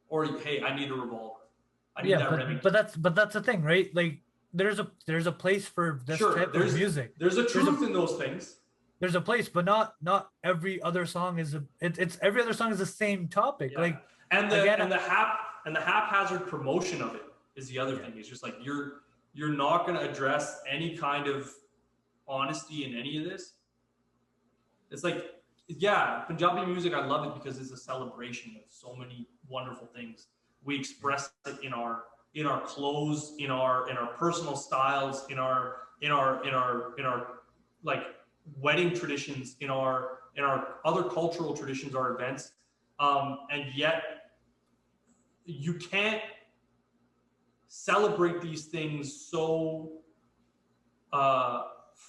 [SPEAKER 4] or hey, I need a revolver.
[SPEAKER 2] But that's the thing, right? Like there's a place for this type of music.
[SPEAKER 4] There's a truth in those things.
[SPEAKER 2] There's a place, but not every other song is it's every other song is the same topic.
[SPEAKER 4] Yeah.
[SPEAKER 2] Like
[SPEAKER 4] the haphazard promotion of it is the other thing. It's just like you're not going to address any kind of honesty in any of this. It's like, Punjabi music, I love it because it's a celebration of so many wonderful things. We express it in our clothes, in our personal styles, in our like wedding traditions, in our other cultural traditions, our events, and yet you can't celebrate these things so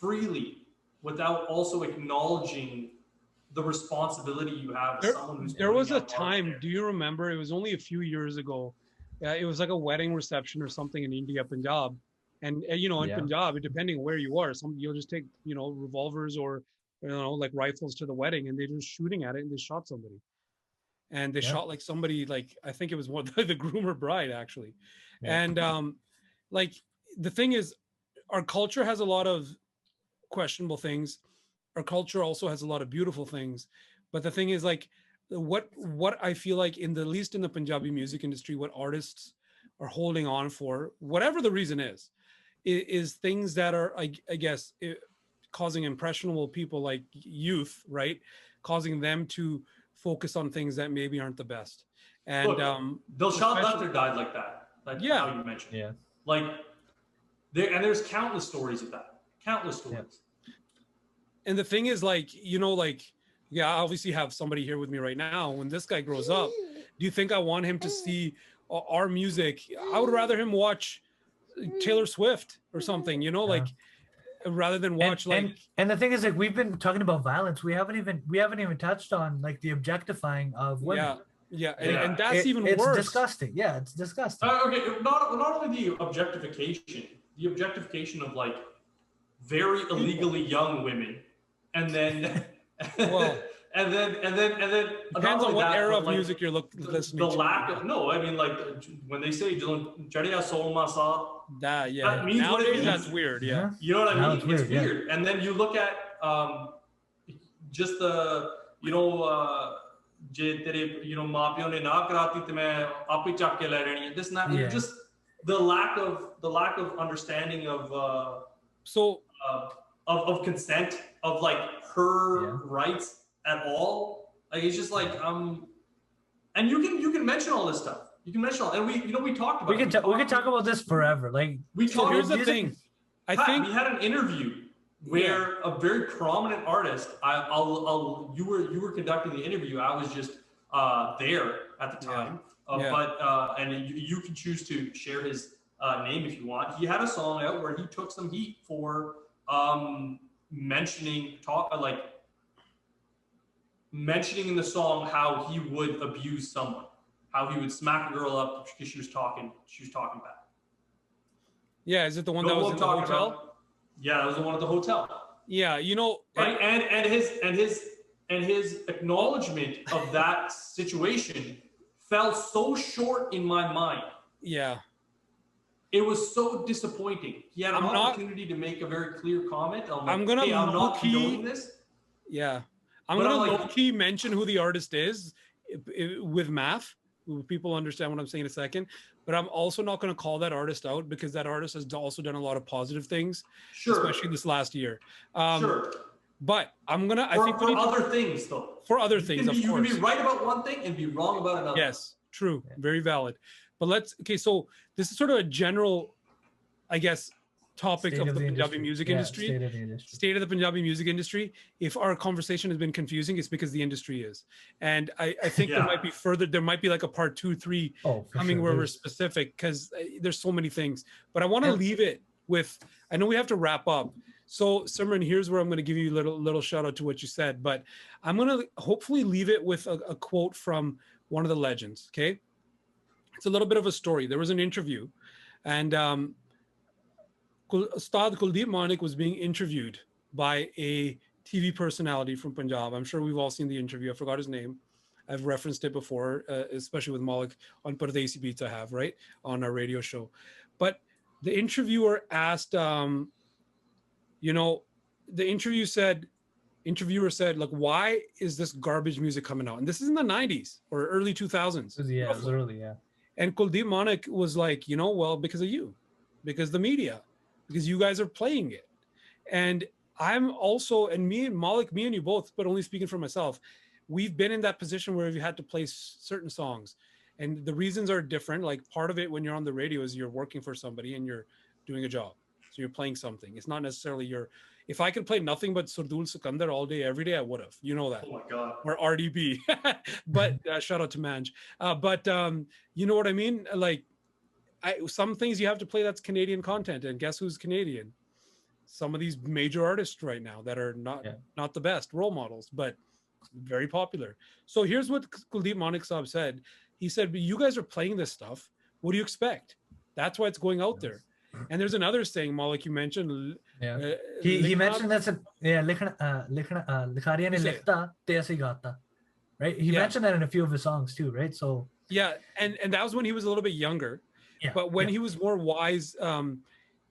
[SPEAKER 4] freely without also acknowledging the responsibility you have as someone who's
[SPEAKER 3] there was a time, do you remember, it was only a few years ago, it was like a wedding reception or something in India, Punjab, and in Punjab, depending where you are, you'll just take revolvers or like rifles to the wedding, and they're just shooting at it, and they shot somebody, and they shot like somebody, like I think it was one the groom or bride actually. And like the thing is, our culture has a lot of questionable things. Our culture also has a lot of beautiful things, but the thing is, like, what I feel like at least in the Punjabi music industry, what artists are holding on for, whatever the reason is things that are, I guess, causing impressionable people like youth, right? Causing them to focus on things that maybe aren't the best. And
[SPEAKER 4] Dilshad Letter died like that. Like how you mentioned.
[SPEAKER 2] Yeah.
[SPEAKER 4] Like there's countless stories of that. Countless stories.
[SPEAKER 2] Yeah.
[SPEAKER 3] And the thing is, like, I obviously have somebody here with me right now. When this guy grows up, do you think I want him to see our music? I would rather him watch Taylor Swift or something, like, rather than watch
[SPEAKER 2] and the thing is, like, we've been talking about violence. We haven't even touched on like the objectifying of women.
[SPEAKER 3] And that's even worse.
[SPEAKER 2] It's disgusting. Yeah, it's disgusting.
[SPEAKER 4] Okay, not only the objectification of like very illegally young women. And then, and then
[SPEAKER 3] depends on what era of music you're listening to.
[SPEAKER 4] The lack of when they say "Chadiya Solma Sa," that means
[SPEAKER 3] nowadays
[SPEAKER 4] what it means.
[SPEAKER 3] That's weird. Yeah,
[SPEAKER 4] you know what I mean. It's weird. And then you look at just the ਜੇ ਤੇਰੇ ਮਾਪਿਓ ਨੇ ਨਾ ਕਰਾਤੀ ਤੇ ਮੈਂ ਆਪੇ ਚੱਕ ਕੇ ਲੈ ਲੈਣੀ ਹੈ, this and that. Just the lack of understanding of of consent, of like her rights at all. Like it's just like and you can mention all this stuff. You can mention all, and we talked about.
[SPEAKER 2] We could talk about this forever. Like
[SPEAKER 3] here's the thing. I think
[SPEAKER 4] we had an interview where a very prominent artist. You were conducting the interview. I was just there at the time. But and you can choose to share his name if you want. He had a song out where he took some heat for mentioning in the song how he would abuse someone, how he would smack a girl up because she was talking back.
[SPEAKER 3] Yeah, is it the one that was in the hotel?
[SPEAKER 4] Yeah, that was the one at the hotel.
[SPEAKER 3] Yeah,
[SPEAKER 4] right? and his acknowledgement of that situation fell so short in my mind.
[SPEAKER 3] Yeah.
[SPEAKER 4] It was so disappointing. He had an opportunity to make a very clear comment. I'm not condoning this.
[SPEAKER 3] Yeah. I'm going to low-key mention who the artist is with Math, People understand what I'm saying in a second, but I'm also not going to call that artist out because that artist has also done a lot of positive things, especially this last year. But I'm gonna. I think
[SPEAKER 4] for other things though.
[SPEAKER 3] For other things, of course.
[SPEAKER 4] You can be right about one thing and be wrong about another.
[SPEAKER 3] Yes, true, very valid. But so this is sort of a general, I guess, topic of the Punjabi music industry. State of the Punjabi music industry. If our conversation has been confusing, it's because the industry is. And I think there might be there might be like a part 2, 3 coming where we're specific because there's so many things. But I want to leave it with, I know we have to wrap up. So Simran, here's where I'm going to give you a little shout out to what you said, but I'm going to hopefully leave it with a quote from one of the legends. Okay. It's a little bit of a story. There was an interview and Ustad Kuldeep Manik was being interviewed by a TV personality from Punjab. I'm sure we've all seen the interview. I forgot his name. I've referenced it before, especially with Malik on Pardesi Beats I have, right? On our radio show. But the interviewer asked, the interviewer said, like, why is this garbage music coming out? And this is in the 90s or early 2000s.
[SPEAKER 2] Yeah, literally, yeah.
[SPEAKER 3] And Kuldeep Manik was like, well, because of you, because the media, because you guys are playing it. And I'm also, and me and Malik, me and you both, but only speaking for myself, we've been in that position where we had to play certain songs. And the reasons are different. Like part of it when you're on the radio is you're working for somebody and you're doing a job. So you're playing something. It's not necessarily if I could play nothing but Surdul Sikandar all day, every day, I would have. You know that.
[SPEAKER 4] Oh my God.
[SPEAKER 3] Or RDB. But shout out to Manj. But you know what I mean? Like some things you have to play that's Canadian content. And guess who's Canadian? Some of these major artists right now that are not the best role models, but very popular. So here's what Kuldeep Manik Saab said. He said, but you guys are playing this stuff. What do you expect? That's why it's going out there. And there's another saying, Malik, you mentioned.
[SPEAKER 2] Yeah. He mentioned that's Likhariya ne likhta te assi gata. Right? He mentioned that in a few of his songs too, right? So
[SPEAKER 3] yeah, and that was when he was a little bit younger. Yeah. But when he was more wise,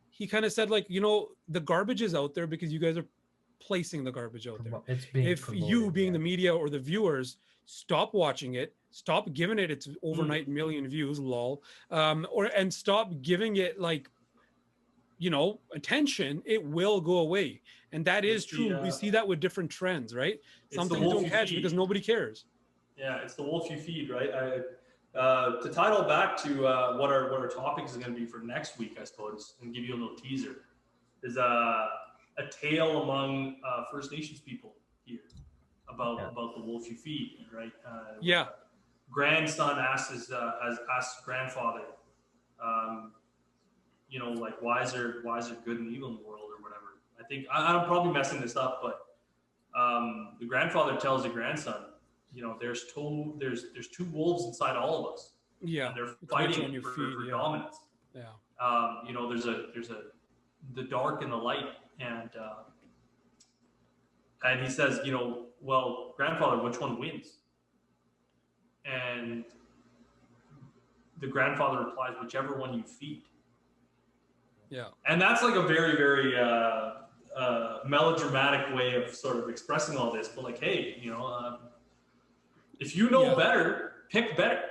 [SPEAKER 3] he kind of said, like, the garbage is out there because you guys are placing the garbage out there. If you, being the media or the viewers, stop watching it, stop giving it its overnight million views, lol, and stop giving it like, attention, it will go away. And that is true. We see that with different trends, right? Some things don't catch because nobody cares.
[SPEAKER 4] Yeah, it's the wolf you feed, right? To tie it all back to what our topic is going to be for next week, I suppose, and give you a little teaser, is a tale among First Nations people here about the wolf you feed, right? Grandson has asked grandfather, like why is there good and evil in the world or whatever. I think I'm probably messing this up, but the grandfather tells the grandson, there's two wolves inside all of us.
[SPEAKER 3] Yeah,
[SPEAKER 4] and they're fighting for dominance.
[SPEAKER 3] Yeah.
[SPEAKER 4] There's the dark and the light, and he says, well, grandfather, which one wins? And the grandfather replies, whichever one you feed.
[SPEAKER 3] Yeah. And
[SPEAKER 4] that's like a very, very melodramatic way of sort of expressing all this. But like, hey, if you know better, pick better.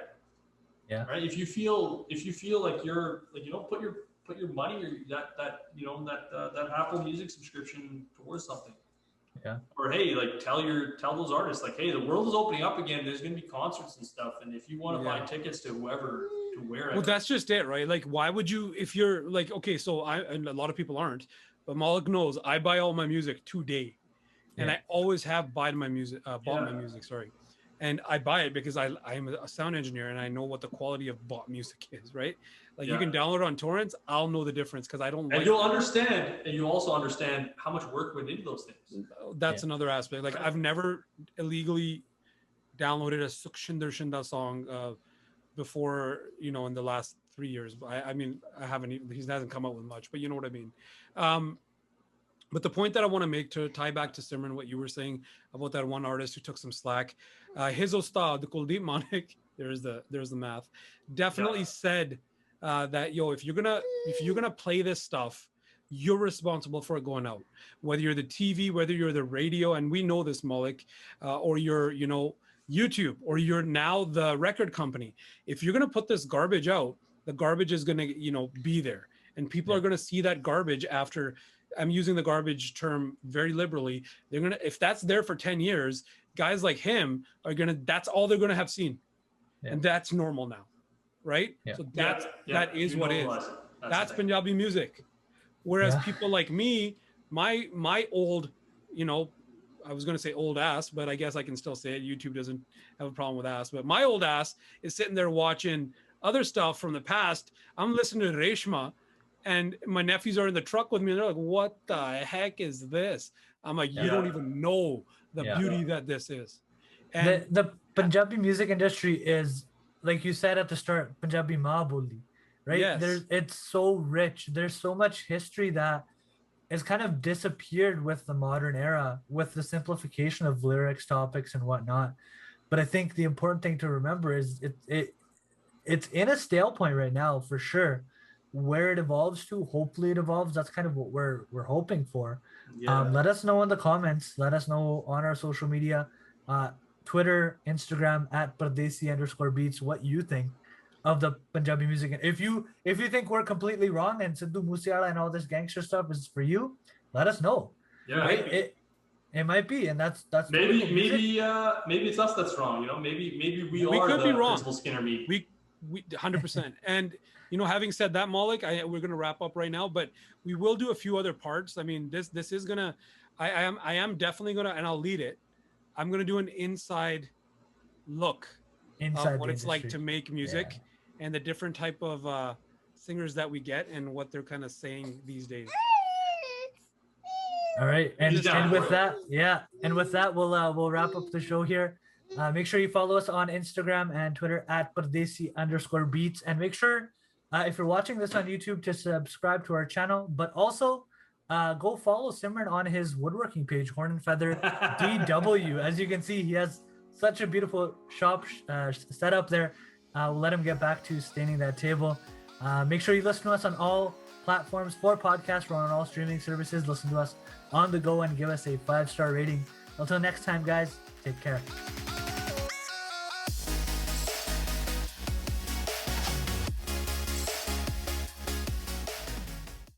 [SPEAKER 2] Yeah.
[SPEAKER 4] Right. If you feel like you're like, put your money or that Apple Music subscription towards something.
[SPEAKER 2] Yeah.
[SPEAKER 4] Or hey, like tell those artists, like, hey, the world is opening up again. There's going to be concerts and stuff, and if you want to buy tickets to whoever to wear it.
[SPEAKER 3] Well, that's just it, right? Like, why would you? If you're like, okay, so and a lot of people aren't, but Malik knows I buy all my music today, and I always have bought my music. Sorry, and I buy it because I am a sound engineer and I know what the quality of bought music is, right? Like you can download it on torrents. I'll know the difference because I don't.
[SPEAKER 4] And you'll understand, and you also understand how much work went into those things.
[SPEAKER 3] That's another aspect. Like I've never illegally downloaded a Sukshinder Shinda song before, in the last 3 years. I mean, I haven't. He hasn't come out with much, but you know what I mean. But the point that I want to make to tie back to Simran, what you were saying about that one artist who took some slack, his Ustad, Kuldeep Manik, there's the math, definitely said that if you're gonna play this stuff, you're responsible for it going out. Whether you're the TV, whether you're the radio, and we know this, Malik, or you're YouTube, or you're now the record company. If you're going to put this garbage out, the garbage is going to, you know, be there, and people are going to see that garbage after. I'm using the garbage term very liberally. They're going to, if that's there for 10 years, guys like him are going to, that's all they're going to have seen. And that's normal now. Right. So that is what is. That's Punjabi music. Whereas people like me, my old, you know, I was going to say old ass, but I guess I can still say it. YouTube doesn't have a problem with ass, but my old ass is sitting there watching other stuff from the past. I'm listening to Reshma, and my nephews are in the truck with me, and they're like, what the heck is this? I'm like, you don't even know the beauty that this is. And
[SPEAKER 2] the Punjabi music industry is, like you said at the start, Punjabi maa boli, right?
[SPEAKER 3] Yes.
[SPEAKER 2] It's so rich. There's so much history that is kind of disappeared with the modern era, with the simplification of lyrics, topics, and whatnot. But I think the important thing to remember is it's in a stale point right now, for sure. Where it evolves to, hopefully it evolves. That's kind of what we're hoping for. Let us know in the comments. Let us know on our social media, Twitter, Instagram at Pardesi_Beats, what you think of the Punjabi music. And if you think we're completely wrong and Sidhu Moosewala and all this gangster stuff is for you, let us know.
[SPEAKER 4] Yeah,
[SPEAKER 2] right? It might be, and that's
[SPEAKER 4] maybe it's us that's wrong. You know, maybe we are
[SPEAKER 3] could
[SPEAKER 4] the
[SPEAKER 3] be wrong.
[SPEAKER 4] Principal Skinner meat.
[SPEAKER 3] We 100%. And you know, having said that, Malik, we're gonna wrap up right now, but we will do a few other parts. I mean, this is gonna, I am definitely gonna, and I'll lead it. I'm gonna do an inside look of what it's like to make music and the different type of singers that we get and what they're kind of saying these days.
[SPEAKER 2] All right, and with that, we'll wrap up the show here. Make sure you follow us on Instagram and Twitter at Pardesi_Beats, and make sure if you're watching this on YouTube to subscribe to our channel, but also go follow Simran on his woodworking page, Horn and Feather DW. As you can see, he has such a beautiful shop set up there. We'll let him get back to staining that table. Make sure you listen to us on all platforms for podcasts. We're on all streaming services. Listen to us on the go and give us a 5-star rating. Until next time, guys, take care.